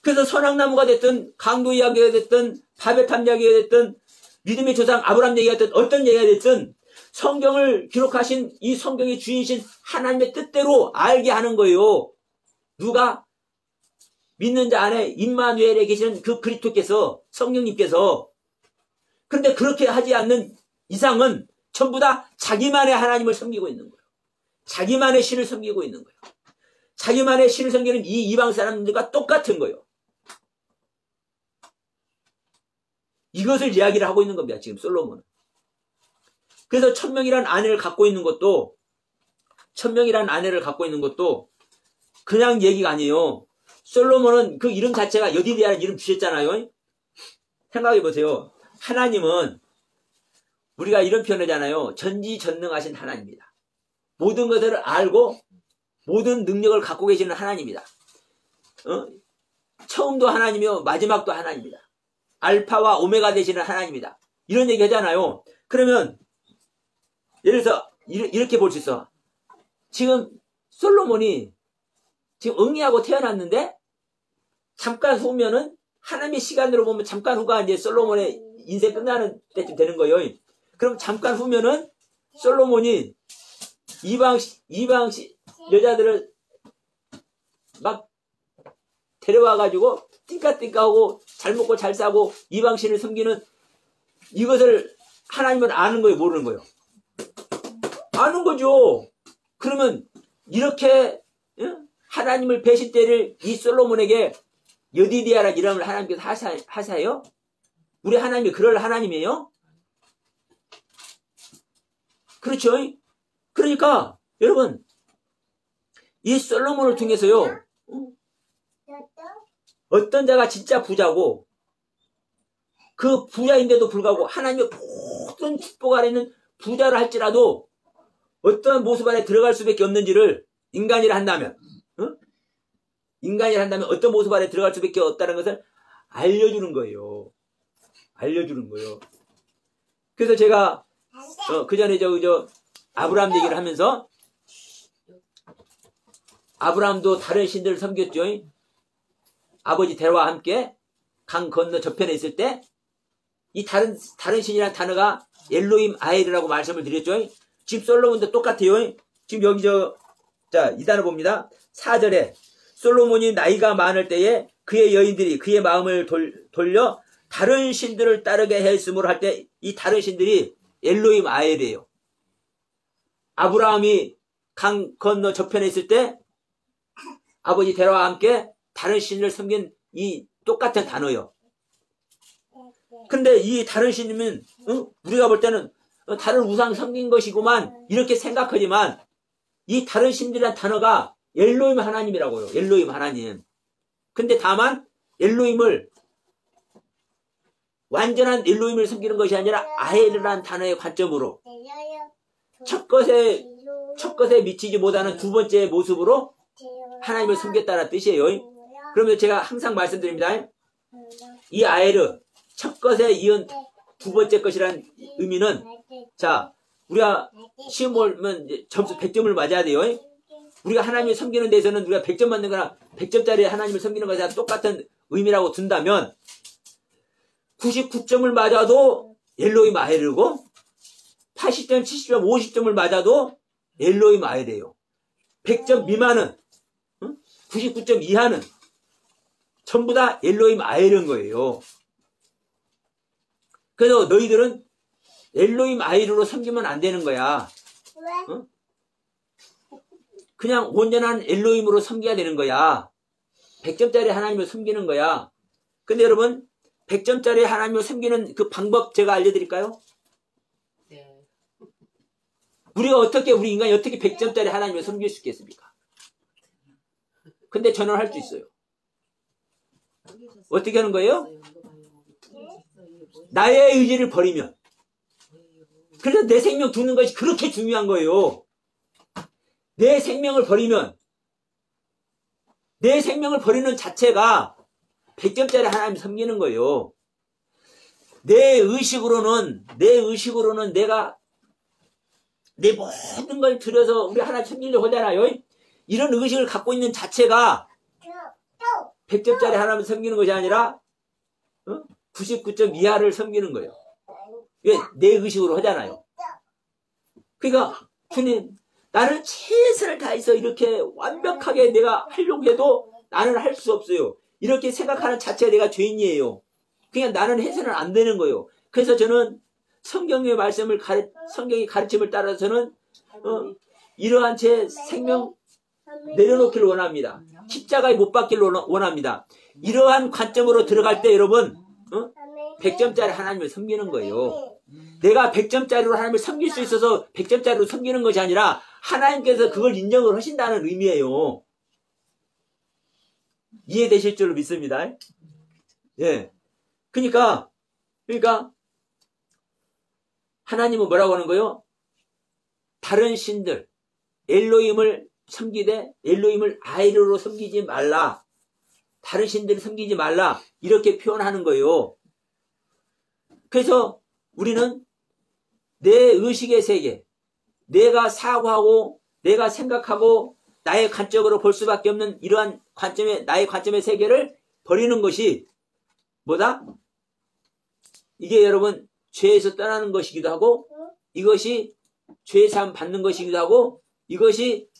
그래서 선악나무가 됐든 강도 이야기가 됐든 바벨탑 이야기가 됐든 믿음의 조상 아브라함 얘기가 됐든 어떤 얘기가 됐든 성경을 기록하신 이 성경의 주인이신 하나님의 뜻대로 알게 하는 거예요. 누가? 믿는 자 안에 임마누엘에 계시는 그 그리스도께서, 성령님께서. 그런데 그렇게 하지 않는 이상은 전부 다 자기만의 하나님을 섬기고 있는 거예요. 자기만의 신을 섬기고 있는 거예요. 자기만의 신을 섬기는 이 이방 사람들과 똑같은 거예요. 이것을 이야기를 하고 있는 겁니다. 지금 솔로몬은. 그래서 1000명이라는 아내를 갖고 있는 것도 그냥 얘기가 아니에요. 솔로몬은 그 이름 자체가 여디디아라는 이름 주셨잖아요. 생각해 보세요. 하나님은 우리가 이런 표현하잖아요. 전지전능하신 하나님입니다. 모든 것을 알고 모든 능력을 갖고 계시는 하나님입니다. 처음도 하나님이요 마지막도 하나님입니다. 알파와 오메가 되시는 하나님입니다. 이런 얘기 하잖아요. 그러면 예를 들어서 이렇게 볼 수 있어. 지금 솔로몬이 지금 응이하고 태어났는데 잠깐 후면은 하나님의 시간으로 보면 잠깐 후가 이제 솔로몬의 인생 끝나는 때쯤 되는 거예요. 그럼 잠깐 후면은 솔로몬이 이방 여자들을 막 데려와가지고 띵까띵까하고 잘 먹고 잘 싸고 이방신을 섬기는 이것을 하나님은 아는 거예요, 모르는 거예요? 아는 거죠. 그러면 이렇게 하나님을 배신 때를 이 솔로몬에게 여디디아라는 이름을 하나님께서 하사해요? 우리 하나님이 그럴 하나님이에요? 그렇죠? 그러니까 여러분 이 솔로몬을 통해서요 어떤 자가 진짜 부자고 그 부자인데도 불구하고 하나님의 모든 축복 아래 있는 부자를 할지라도 어떤 모습 안에 들어갈 수밖에 없는지를 인간이라 한다면 어떤 모습 안에 들어갈 수밖에 없다는 것을 알려주는 거예요. 알려주는 거예요. 그래서 제가 그 전에 아브라함 얘기를 하면서 아브라함도 다른 신들을 섬겼죠. 아버지 데려와 함께 강 건너 저편에 있을 때 이 다른 신이라는 단어가 엘로힘 아헬이라고 말씀을 드렸죠. 지금 솔로몬도 똑같아요. 지금 여기 이 단어 봅니다. 4절에 솔로몬이 나이가 많을 때에 그의 여인들이 그의 마음을 돌려 다른 신들을 따르게 했으므로 할 때 이 다른 신들이 엘로힘 아헬이에요. 아브라함이 강 건너 저편에 있을 때 아버지 데라와 함께 다른 신을 섬긴 이 똑같은 단어요. 근데 이 다른 신이면 우리가 볼 때는 다른 우상 섬긴 것이구만 이렇게 생각하지만 이 다른 신들이란 단어가 엘로힘 하나님이라고요. 엘로힘 하나님. 근데 다만 엘로힘을 완전한 엘로힘을 섬기는 것이 아니라 아헬이라는 단어의 관점으로 첫 것에 미치지 못하는 두 번째 모습으로 하나님을 섬겼다는 뜻이에요. 그러면 제가 항상 말씀드립니다. 이 아헬은 첫 것에 이은 두 번째 것이라는 의미는 자 우리가 시험 보면 점수 100점을 맞아야 돼요. 우리가 하나님을 섬기는 데서는 우리가 100점 맞는 거나 100점짜리 하나님을 섬기는 것이랑 똑같은 의미라고 둔다면 99점을 맞아도 엘로힘 아헬이고 80점, 70점, 50점을 맞아도 엘로힘 아헬이에요. 100점 미만은 99점 이하는 전부 다 엘로힘 아헬인 거예요. 그래서 너희들은 엘로힘 아헬로 섬기면 안 되는 거야. 어? 그냥 온전한 엘로힘으로 섬겨야 되는 거야. 100점짜리 하나님을 섬기는 거야. 근데 여러분 100점짜리 하나님을 섬기는 그 방법 제가 알려드릴까요? 네. 우리 인간이 어떻게 100점짜리 하나님을 섬길 수 있겠습니까? 근데 저는 할 수 있어요. 어떻게 하는 거예요? 나의 의지를 버리면. 그래서 내 생명 두는 것이 그렇게 중요한 거예요. 내 생명을 버리면, 내 생명을 버리는 자체가 100점짜리 하나님 섬기는 거예요. 내 의식으로는 내가 내 모든 걸 들여서 우리 하나님 섬기려고 하잖아요. 이런 의식을 갖고 있는 자체가 100점짜리 하나님 섬기는 것이 아니라 99점 이하를 섬기는 거예요. 왜? 내 의식으로 하잖아요. 그러니까 주님 나는 최선을 다해서 이렇게 완벽하게 내가 하려고 해도 나는 할 수 없어요. 이렇게 생각하는 자체가 내가 죄인이에요. 그냥 나는 해서는 안 되는 거예요. 그래서 저는 성경의 말씀을 성경의 가르침을 따라서는 이러한 제 생명 내려놓기를 원합니다. 십자가에 못 박기를 원합니다. 이러한 관점으로 들어갈 때 여러분 100점짜리 하나님을 섬기는 거예요. 내가 100점짜리로 하나님을 섬길 수 있어서 100점짜리로 섬기는 것이 아니라 하나님께서 그걸 인정을 하신다는 의미예요. 이해되실 줄로 믿습니다. 예. 그러니까 하나님은 뭐라고 하는 거예요? 다른 신들 엘로힘을 섬기되 엘로힘을 아이르로 섬기지 말라. 다른 신들을 섬기지 말라. 이렇게 표현하는 거예요. 그래서 우리는 내 의식의 세계, 내가 사고하고 내가 생각하고 나의 관점으로 볼 수밖에 없는 이러한 나의 관점의 세계를 버리는 것이 뭐다? 이게 여러분 죄에서 떠나는 것이기도 하고 이것이 죄사함 받는 것이기도 하고 이것이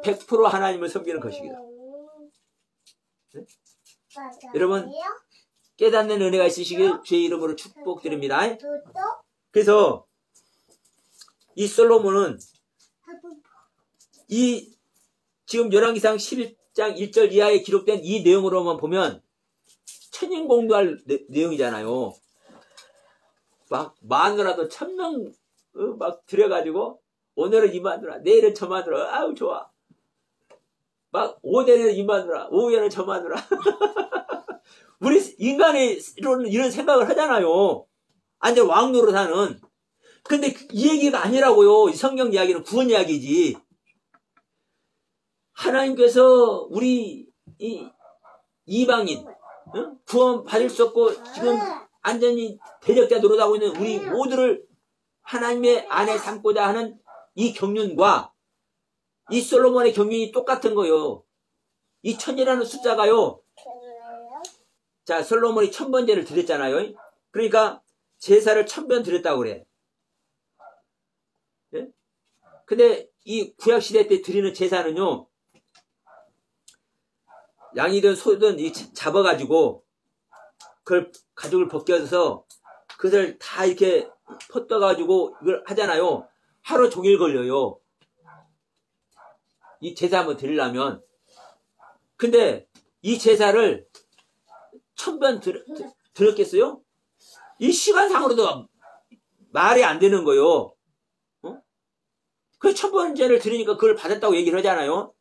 100% 하나님을 섬기는 것이기도 하고 네? 여러분 깨닫는 은혜가 있으시길 주의 이름으로 축복드립니다. 그래서 이 솔로몬은 이 지금 열왕기상 11장 1절 이하에 기록된 이 내용으로만 보면 천인공도할 내용이잖아요. 막 마누라도 1000명 막 들여가지고 오늘은 이 마누라 내일은 저 마누라 아우 좋아. 막 오전에는 이 마누라 오후에는 저 마누라. 우리 인간의 이런 생각을 하잖아요. 완전 왕노릇하는. 근데 이 얘기가 아니라고요. 이 성경 이야기는 구원 이야기지. 하나님께서 우리 이방인 구원 받을 수 없고 지금 완전히 대적자 노릇하고 있는 우리 모두를 하나님의 아내 삼고자 하는 이 경륜과 이 솔로몬의 경륜이 똑같은 거예요. 이 1000이라는 숫자가요. 자, 솔로몬이 1000번제를 드렸잖아요. 그러니까 제사를 1000번 드렸다고 그래. 네? 근데 이 구약시대 때 드리는 제사는요. 양이든 소든 잡아가지고 그걸 가죽을 벗겨서 그것을 다 이렇게 퍼떠가지고 이걸 하잖아요. 하루 종일 걸려요. 이 제사 한번 드리려면. 근데 이 제사를 1000번 들었겠어요? 이 시간상으로도 말이 안 되는 거요. 그 1000번째를 들으니까 그걸 받았다고 얘기를 하잖아요.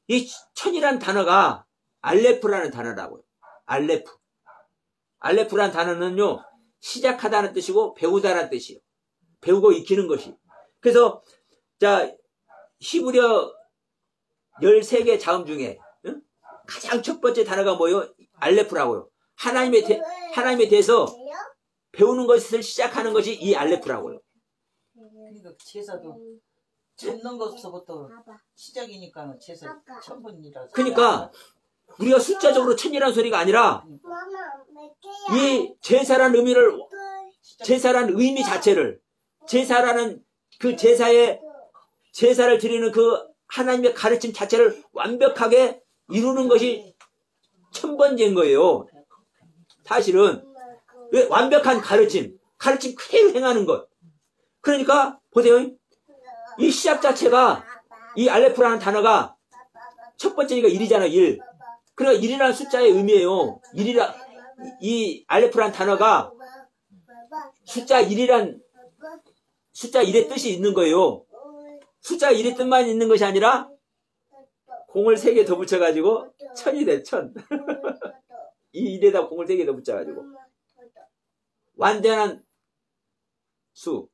이 천이란 단어가 알레프라는 단어라고요. 알레프. 알레프라는 단어는요, 시작하다는 뜻이고 배우다라는 뜻이에요. 배우고 익히는 것이. 그래서 자, 히브리어 13개 자음 중에 가장 첫 번째 단어가 뭐예요? 알레프라고요. 하나님에 대해서 배우는 것을 시작하는 것이 이 알레프라고요. 그러니까 제사도 잡는 것부터 시작이니까 제사 1000번이라서. 그러니까 우리가 숫자적으로 1000이라는 소리가 아니라 이 제사라는 의미를, 제사라는 의미 자체를, 제사라는 그 제사를 드리는 그 하나님의 가르침 자체를 완벽하게 이루는 것이 1000번째인 거예요. 사실은 왜 완벽한 가르침 그대로 행하는 것. 그러니까 보세요. 이 시작 자체가 이 알레프라는 단어가 첫 번째니까 1이잖아요. 1. 그러니까 1이라는 숫자의 의미예요. 이 알레프라는 단어가 숫자 1의 뜻이 있는 거예요. 숫자 1의 뜻만 있는 것이 아니라 공을 3개 더 붙여가지고 1000이 돼. 1000. 이 1에다 공을 3개 더 붙여가지고 완전한 수.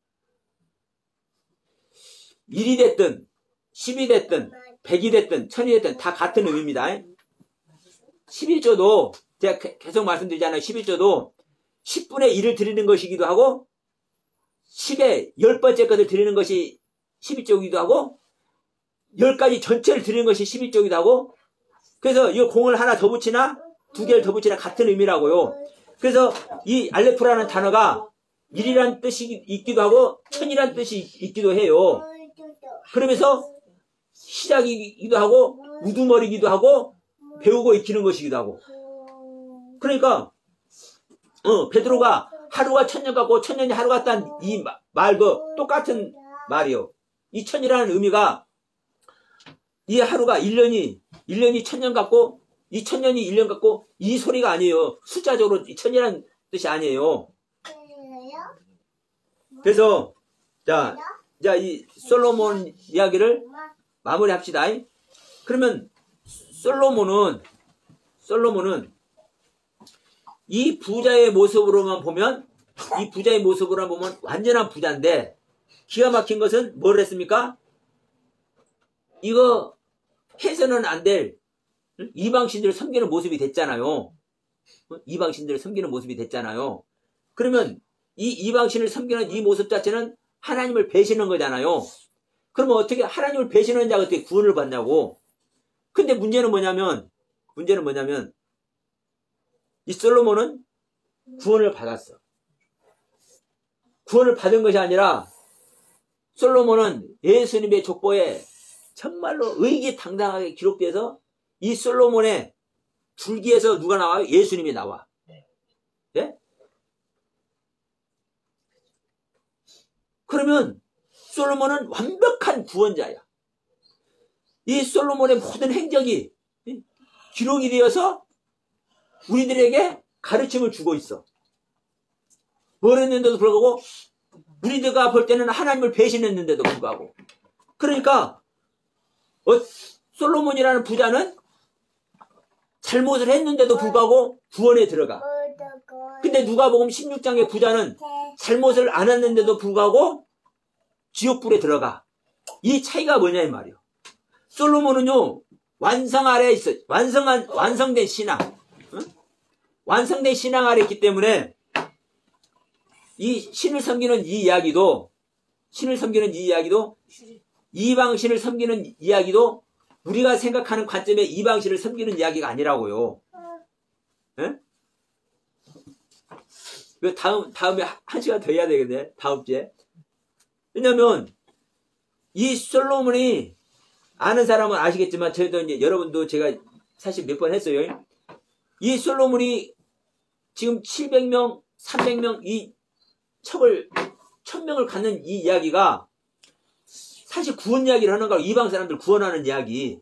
1이 됐든 10이 됐든 100이 됐든 1000이 됐든 다 같은 의미입니다. 11조도 제가 계속 말씀드리잖아요. 11조도 10분의 1을 드리는 것이기도 하고 10의 10번째 것을 드리는 것이 11조이기도 하고 10가지 전체를 드리는 것이 11조이기도 하고, 그래서 이 공을 하나 더 붙이나 2개를 더 붙이나 같은 의미라고요. 그래서 이 알레프라는 단어가 1이라는 뜻이 있기도 하고 1000이라는 뜻이 있기도 해요. 그러면서 시작이기도 하고 우두머리기도 하고 배우고 익히는 것이기도 하고. 그러니까 베드로가 하루가 1000년 같고 1000년이 하루 같다는 이 말도 똑같은 말이요. 이 1000이라는 의미가 이 하루가 1년이 1000년 같고 이 1000년이 1년 같고 이 소리가 아니에요. 숫자적으로 1000이라는 뜻이 아니에요. 그래서 자 이 솔로몬 이야기를 마무리합시다. 그러면 솔로몬은 이 부자의 모습으로만 보면 완전한 부자인데, 기가 막힌 것은 뭘 했습니까? 이거 해서는 안 될 이방신들을 섬기는 모습이 됐잖아요. 이방신들을 섬기는 모습이 됐잖아요. 그러면 이 이방신을 섬기는 이 모습 자체는 하나님을 배신한 거잖아요. 그러면 어떻게 하나님을 배신한 자가 어떻게 구원을 받냐고. 근데 문제는 뭐냐면 이 솔로몬은 구원을 받았어. 구원을 받은 것이 아니라 솔로몬은 예수님의 족보에 정말로 의기당당하게 기록돼서 이 솔로몬의 줄기에서 누가 나와요? 예수님이 나와. 예? 그러면 솔로몬은 완벽한 구원자야. 이 솔로몬의 모든 행적이 기록이 되어서 우리들에게 가르침을 주고 있어. 뭘 했는데도 불구하고 우리들가 볼 때는 하나님을 배신했는데도 불구하고. 그러니까 솔로몬이라는 부자는 잘못을 했는데도 불구하고 구원에 들어가. 근데 누가복음 16장의 부자는 잘못을 안 했는데도 불구하고 지옥불에 들어가. 이 차이가 뭐냐 이 말이요. 솔로몬은요 완성 아래에 있어. 완성된 신앙. 응? 완성된 신앙 아래에 있기 때문에 이 신을 섬기는 이 이야기도 이방신을 섬기는 이야기도 우리가 생각하는 관점의 이방신을 섬기는 이야기가 아니라고요. 예? 다음에 한 시간 더 해야 되겠네. 다음 주에. 왜냐면 이 솔로몬이 아는 사람은 아시겠지만 저희도 이제 여러분도 제가 사실 몇 번 했어요. 이 솔로몬이 지금 700명, 300명 척을 1000명을 갖는 이 이야기가 사실 구원 이야기를 하는 거야. 이방 사람들 구원하는 이야기.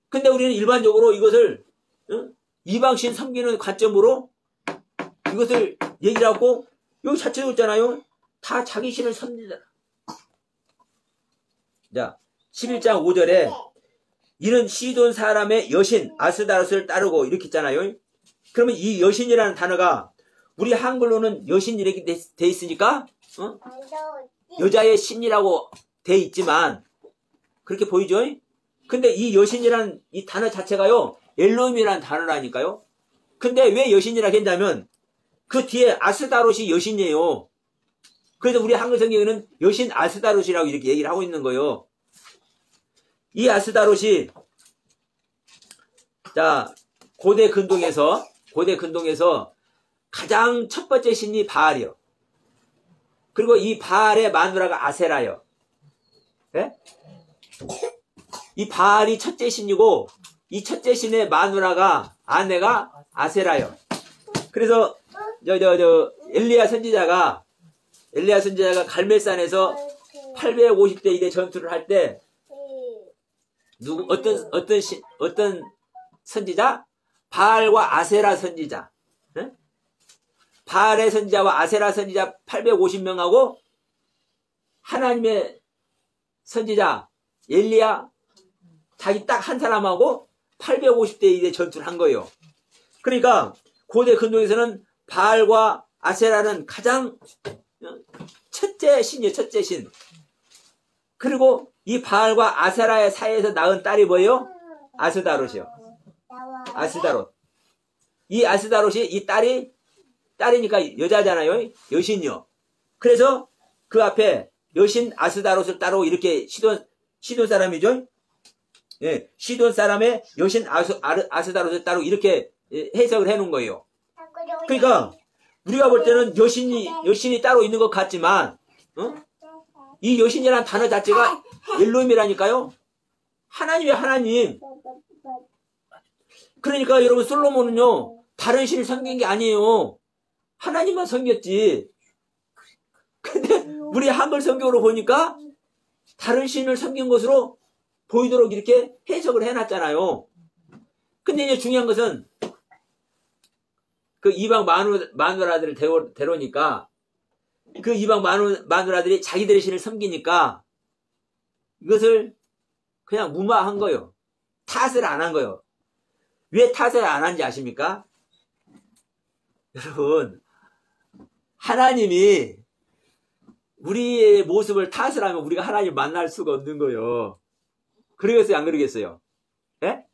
근데 우리는 일반적으로 이것을 이방신 섬기는 관점으로 이것을 얘기를 하고 여기 자체도 있잖아요. 다 자기 신을 섬긴다. 자, 11장 5절에 이는 시돈 사람의 여신 아스다롯을 따르고 이렇게 있잖아요. 그러면 이 여신이라는 단어가 우리 한글로는 여신 이렇게 돼 있으니까 여자의 신이라고 돼 있지만 그렇게 보이죠? 근데 이 여신이라는 이 단어 자체가요 엘로힘이라는 단어라니까요. 근데 왜 여신이라고 했냐면 그 뒤에 아스다롯이 여신이에요. 그래서 우리 한글 성경에는 여신 아스다롯이라고 이렇게 얘기를 하고 있는 거예요. 이 아스다롯이 자 고대 근동에서 가장 첫 번째 신이 바알이요. 그리고 이 바알의 마누라가 아세라요. 네? 이 바알이 첫째 신이고 이 첫째 신의 마누라가 아내가 아세라요. 그래서 엘리야 선지자가 갈멜산에서 850대 1의 전투를 할 때 어떤 선지자? 바알과 아세라 선지자. 네? 바알의 선지자와 아세라 선지자 850명하고 하나님의 선지자 엘리야 자기 딱 한 사람하고 850대 1의 전투를 한 거예요. 그러니까 고대 근동에서는 바알과 아세라는 가장 첫째 신이에요. 첫째 신. 그리고 이 바알과 아세라의 사이에서 낳은 딸이 뭐예요? 아스다롯이요. 아스다롯. 이 아스다롯이 이 딸이니까 여자잖아요. 여신이요. 그래서 그 앞에 여신 아스다롯을 따로 이렇게 시돈 사람이죠. 예, 시돈 사람의 여신 아스다롯을 따로 이렇게 해석을 해놓은 거예요. 그러니까 우리가 볼 때는 여신이 따로 있는 것 같지만 이 여신이라는 단어 자체가 엘로힘이라니까요. 하나님의 하나님. 그러니까 여러분 솔로몬은요 다른 신을 섬긴 게 아니에요. 하나님만 섬겼지. 근데 우리 한글 성경으로 보니까 다른 신을 섬긴 것으로 보이도록 이렇게 해석을 해놨잖아요. 근데 이제 중요한 것은 그 이방 마누라들을 데려오니까 그 이방 마누라들이 자기들의 신을 섬기니까 이것을 그냥 무마한 거예요. 탓을 안 한 거예요. 왜 탓을 안 한지 아십니까? 여러분, 하나님이 우리의 모습을 탓을 하면 우리가 하나님 만날 수가 없는 거예요. 그러겠어요? 안 그러겠어요? 예?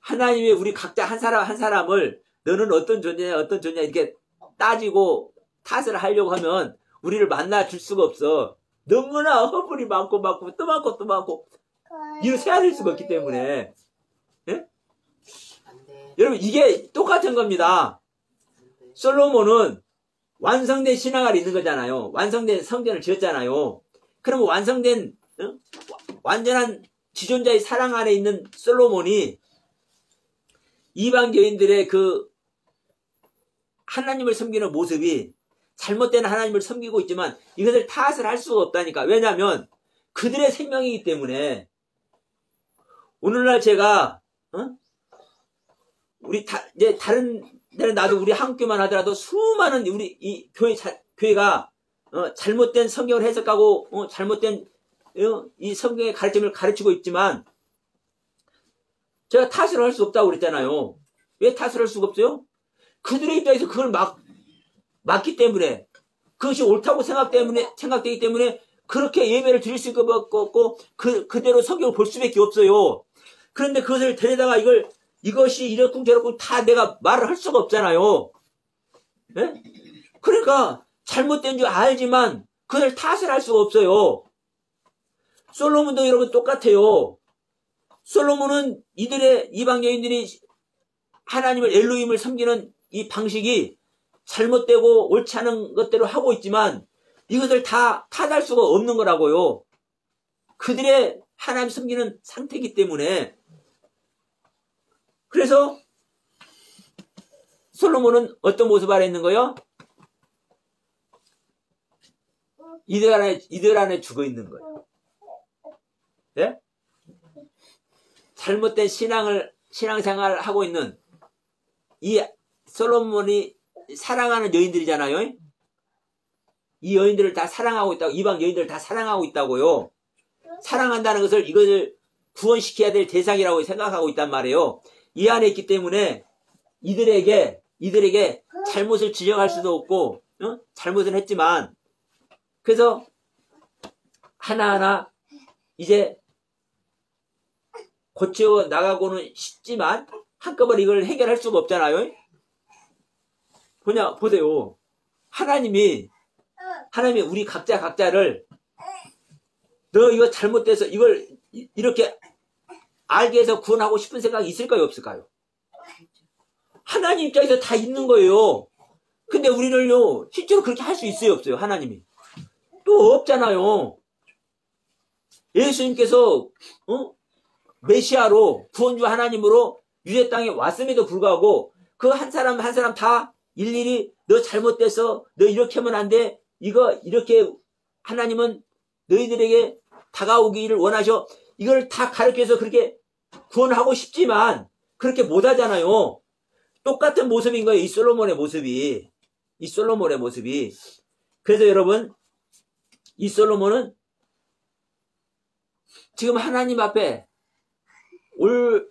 하나님이 우리 각자 한 사람을 너는 어떤 존재냐 이렇게 따지고 탓을 하려고 하면 우리를 만나 줄 수가 없어. 너무나 허물이 많고 또 많고 이렇게 헤아릴 수가 없기 때문에. 예? 여러분 이게 똑같은 겁니다. 솔로몬은 완성된 신앙을 있는 거잖아요. 완성된 성전을 지었잖아요. 그러면 완성된 완전한 지존자의 사랑 안에 있는 솔로몬이 이방 여인들의 그 하나님을 섬기는 모습이 잘못된 하나님을 섬기고 있지만 이것을 탓을 할 수가 없다니까. 왜냐하면 그들의 생명이기 때문에. 오늘날 제가 우리 이제 다른 데는 나도 우리 한국교만 하더라도 수많은 우리 이 교회가 잘못된 성경을 해석하고 잘못된 이 성경의 가르침을 가르치고 있지만 제가 탓을 할 수 없다고 그랬잖아요. 왜 탓을 할 수가 없어요? 그들의 입장에서 그걸 맞기 때문에 그것이 옳다고 생각되기 때문에 그렇게 예배를 드릴 수가 없고 그대로 성경을 볼 수밖에 없어요. 그런데 그것을 데려다가 이것이 이렇고 저렇고 다 내가 말을 할 수가 없잖아요. 네? 그러니까 잘못된 줄 알지만 그걸 탓을 할 수가 없어요. 솔로몬도 여러분 똑같아요. 솔로몬은 이방 여인들이 하나님을 엘로힘을 섬기는 이 방식이 잘못되고 옳지 않은 것대로 하고 있지만 이것을 다 탓할 수가 없는 거라고요. 그들의 하나님 섬기는 상태이기 때문에. 그래서 솔로몬은 어떤 모습을 하려 했는 거예요? 이들 안에 죽어 있는 거예요. 예? 잘못된 신앙생활을 하고 있는 이 솔로몬이 사랑하는 여인들이잖아요. 이 여인들을 다 사랑하고 있다고, 이방 여인들을 다 사랑하고 있다고요. 사랑한다는 것을 이것을 구원시켜야 될 대상이라고 생각하고 있단 말이에요. 이 안에 있기 때문에 이들에게 잘못을 지적할 수도 없고, 잘못은 했지만, 그래서 하나하나 이제 고쳐 나가고는 싶지만 한꺼번에 이걸 해결할 수가 없잖아요. 보세요. 하나님이 우리 각자를 너 이거 잘못돼서 이걸 이렇게 알게 해서 구원하고 싶은 생각이 있을까요, 없을까요? 하나님 입장에서 다 있는 거예요. 근데 우리는요, 실제로 그렇게 할 수 있어요, 없어요? 하나님이. 또 없잖아요. 예수님께서 메시아로 구원주 하나님으로 유대 땅에 왔음에도 불구하고 그 한 사람 한 사람 다 일일이 너 잘못돼서 너 이렇게 하면 안 돼. 이렇게 하나님은 너희들에게 다가오기를 원하셔. 이걸 다 가르쳐서 그렇게 구원하고 싶지만 그렇게 못 하잖아요. 똑같은 모습인 거예요. 이 솔로몬의 모습이. 그래서 여러분, 이 솔로몬은 지금 하나님 앞에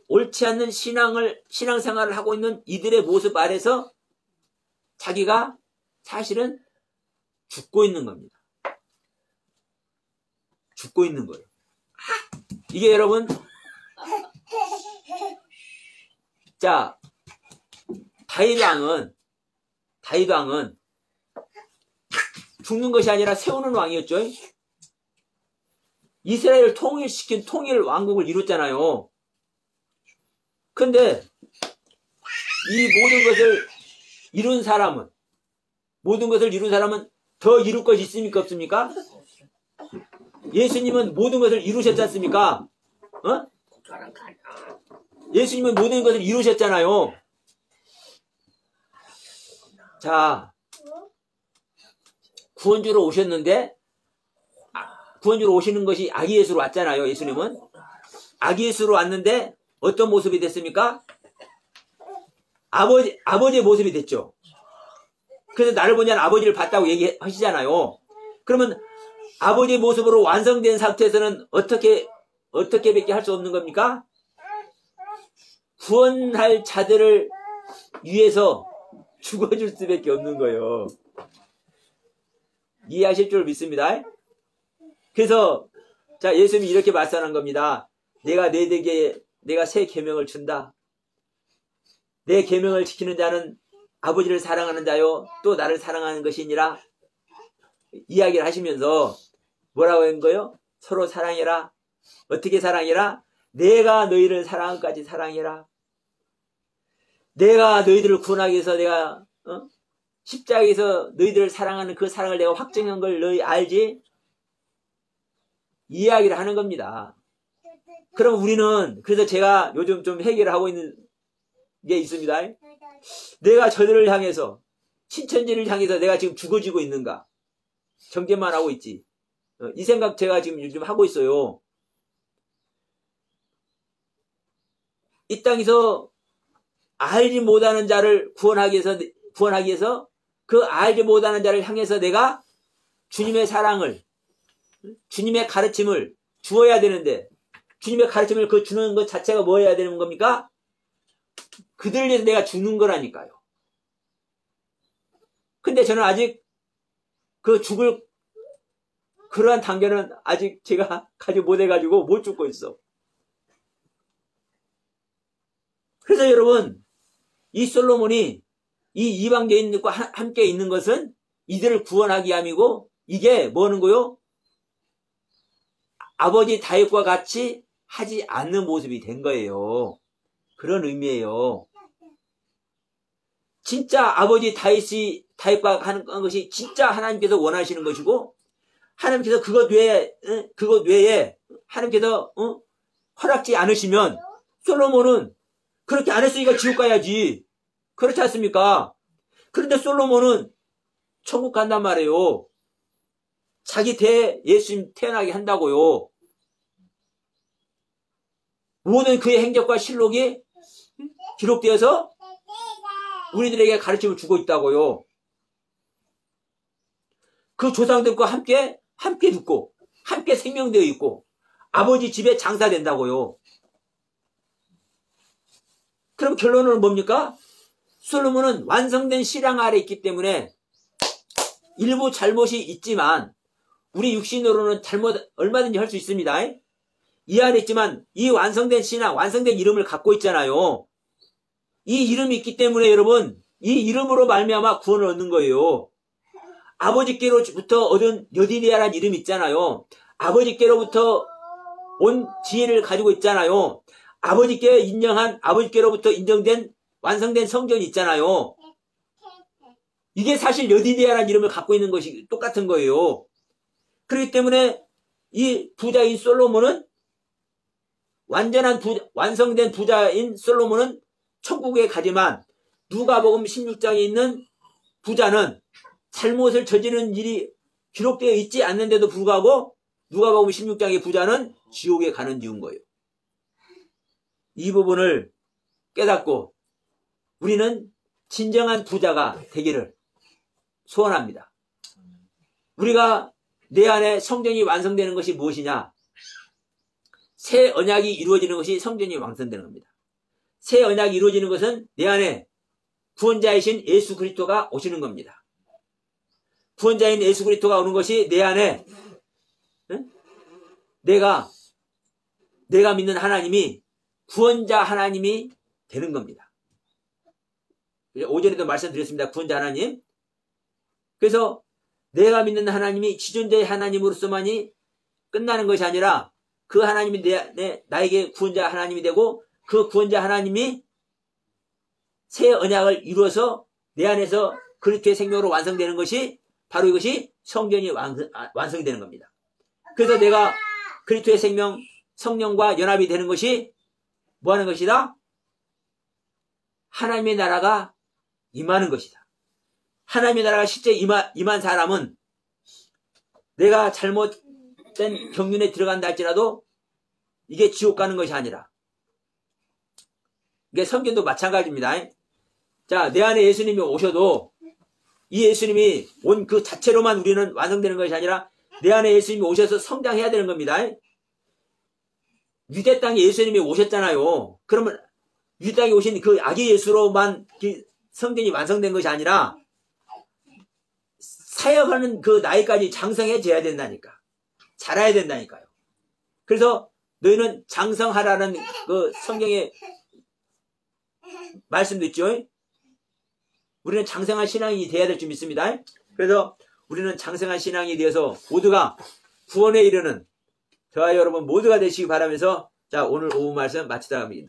옳지 않는 신앙생활을 하고 있는 이들의 모습 아래서 자기가 사실은 죽고 있는 겁니다. 죽고 있는 거예요. 이게 여러분, 자, 다윗 왕은 죽는 것이 아니라 세우는 왕이었죠. 이스라엘을 통일시킨 통일 왕국을 이뤘잖아요. 근데 이 모든 것을 이룬 사람은 더 이룰 것이 있습니까, 없습니까? 예수님은 모든 것을 이루셨지 않습니까? 예수님은 모든 것을 이루셨잖아요. 자, 구원주로 오셨는데, 구원주로 오시는 것이 아기 예수로 왔잖아요, 예수님은. 아기 예수로 왔는데, 어떤 모습이 됐습니까? 아버지의 모습이 됐죠. 그래서 나를 보냐는 아버지를 봤다고 얘기하시잖아요. 그러면 아버지의 모습으로 완성된 상태에서는 어떻게 밖에 할 수 없는 겁니까? 구원할 자들을 위해서 죽어줄 수밖에 없는 거예요. 이해하실 줄 믿습니다. 그래서 자, 예수님이 이렇게 말씀한 겁니다. 내가 너희에게 내가 새 계명을 준다. 내 계명을 지키는 자는 아버지를 사랑하는 자요 또 나를 사랑하는 것이니라. 이야기를 하시면서 뭐라고 한 거예요? 서로 사랑해라. 어떻게 사랑해라? 내가 너희를 사랑하기까지 사랑해라. 내가 너희들을 구원하기 위해서 내가 십자가에서 너희들을 사랑하는 그 사랑을 내가 확증한 걸 너희 알지? 이야기를 하는 겁니다. 그럼 우리는, 그래서 제가 요즘 좀 해결하고 있는 게 있습니다. 내가 저들을 향해서, 신천지를 향해서 내가 지금 죽어지고 있는가? 정죄만 하고 있지. 이 생각 제가 지금 요즘 하고 있어요. 이 땅에서 알지 못하는 자를 구원하기 위해서 그 알지 못하는 자를 향해서 내가 주님의 사랑을, 주님의 가르침을 주어야 되는데, 주님의 가르침을 그 주는 것 자체가 뭐 해야 되는 겁니까? 그들을 위해서 내가 죽는 거라니까요. 근데 저는 아직 그 죽을 그러한 단계는 아직 제가 가지 못해가지고 못 죽고 있어. 그래서 여러분, 이 솔로몬이 이 이방 여인들과 함께 있는 것은 이들을 구원하기 위함이고, 이게 뭐는 거요? 아버지 다윗과 같이 하지 않는 모습이 된 거예요. 그런 의미예요. 진짜 아버지 다윗과 하는 것이 진짜 하나님께서 원하시는 것이고, 하나님께서 그것 외에 하나님께서 허락지 않으시면 솔로몬은 그렇게 안 했으니까 지옥 가야지. 그렇지 않습니까? 그런데 솔로몬은 천국 간단 말이에요. 자기 대 예수님 태어나게 한다고요. 모든 그의 행적과 실록이 기록되어서 우리들에게 가르침을 주고 있다고요. 그 조상들과 함께 죽고 함께 생명되어 있고 아버지 집에 장사된다고요. 그럼 결론은 뭡니까? 솔로몬은 완성된 신앙 아래 있기 때문에 일부 잘못이 있지만 우리 육신으로는 잘못 얼마든지 할 수 있습니다. 이 안에 있지만 이 완성된 신앙, 완성된 이름을 갖고 있잖아요. 이 이름이 있기 때문에 여러분, 이 이름으로 말미암아 구원을 얻는 거예요. 아버지께로부터 얻은 여디디아라는 이름이 있잖아요. 아버지께로부터 온 지혜를 가지고 있잖아요. 아버지께로부터 인정된 완성된 성전이 있잖아요. 이게 사실 여디디아라는 이름을 갖고 있는 것이 똑같은 거예요. 그렇기 때문에 이 부자인 솔로몬은 완성된 부자인 솔로몬은 천국에 가지만 누가복음 16장에 있는 부자는 잘못을 저지르는 일이 기록되어 있지 않는데도 불구하고 누가복음 16장의 부자는 지옥에 가는 이유인 거예요. 이 부분을 깨닫고 우리는 진정한 부자가 되기를 소원합니다. 우리가 내 안에 성전이 완성되는 것이 무엇이냐? 새 언약이 이루어지는 것이 성전이 완성되는 겁니다. 새 언약이 이루어지는 것은 내 안에 구원자이신 예수 그리스도가 오시는 겁니다. 구원자인 예수 그리스도가 오는 것이 내 안에 내가 믿는 하나님이 구원자 하나님이 되는 겁니다. 오전에도 말씀드렸습니다. 구원자 하나님. 그래서 내가 믿는 하나님이 지존자의 하나님으로서만이 끝나는 것이 아니라 그 하나님이 나에게 구원자 하나님이 되고 그 구원자 하나님이 새 언약을 이루어서 내 안에서 그리스도의 생명으로 완성되는 것이 바로 이것이 성전이 완성이 되는 겁니다. 그래서 내가 그리스도의 생명 성령과 연합이 되는 것이 뭐 하는 것이다? 하나님의 나라가 임하는 것이다. 하나님의 나라가 실제 임한 사람은 내가 잘못된 경륜에 들어간다 할지라도 이게 지옥 가는 것이 아니라 이게 성전도 마찬가지입니다. 자, 내 안에 예수님이 오셔도 이 예수님이 온 그 자체로만 우리는 완성되는 것이 아니라 내 안에 예수님이 오셔서 성장해야 되는 겁니다. 유대 땅에 예수님이 오셨잖아요. 그러면 유대 땅에 오신 그 아기 예수로만 성전이 완성된 것이 아니라 사역하는 그 나이까지 장성해져야 된다니까. 자라야 된다니까요. 그래서 너희는 장성하라는 그 성경의 말씀도 있죠. 우리는 장성한 신앙이 되어야 될 줄 믿습니다. 그래서 우리는 장성한 신앙이 되어서 모두가 구원에 이르는 저와 여러분 모두가 되시기 바라면서 자, 오늘 오후 말씀 마치다 합니다.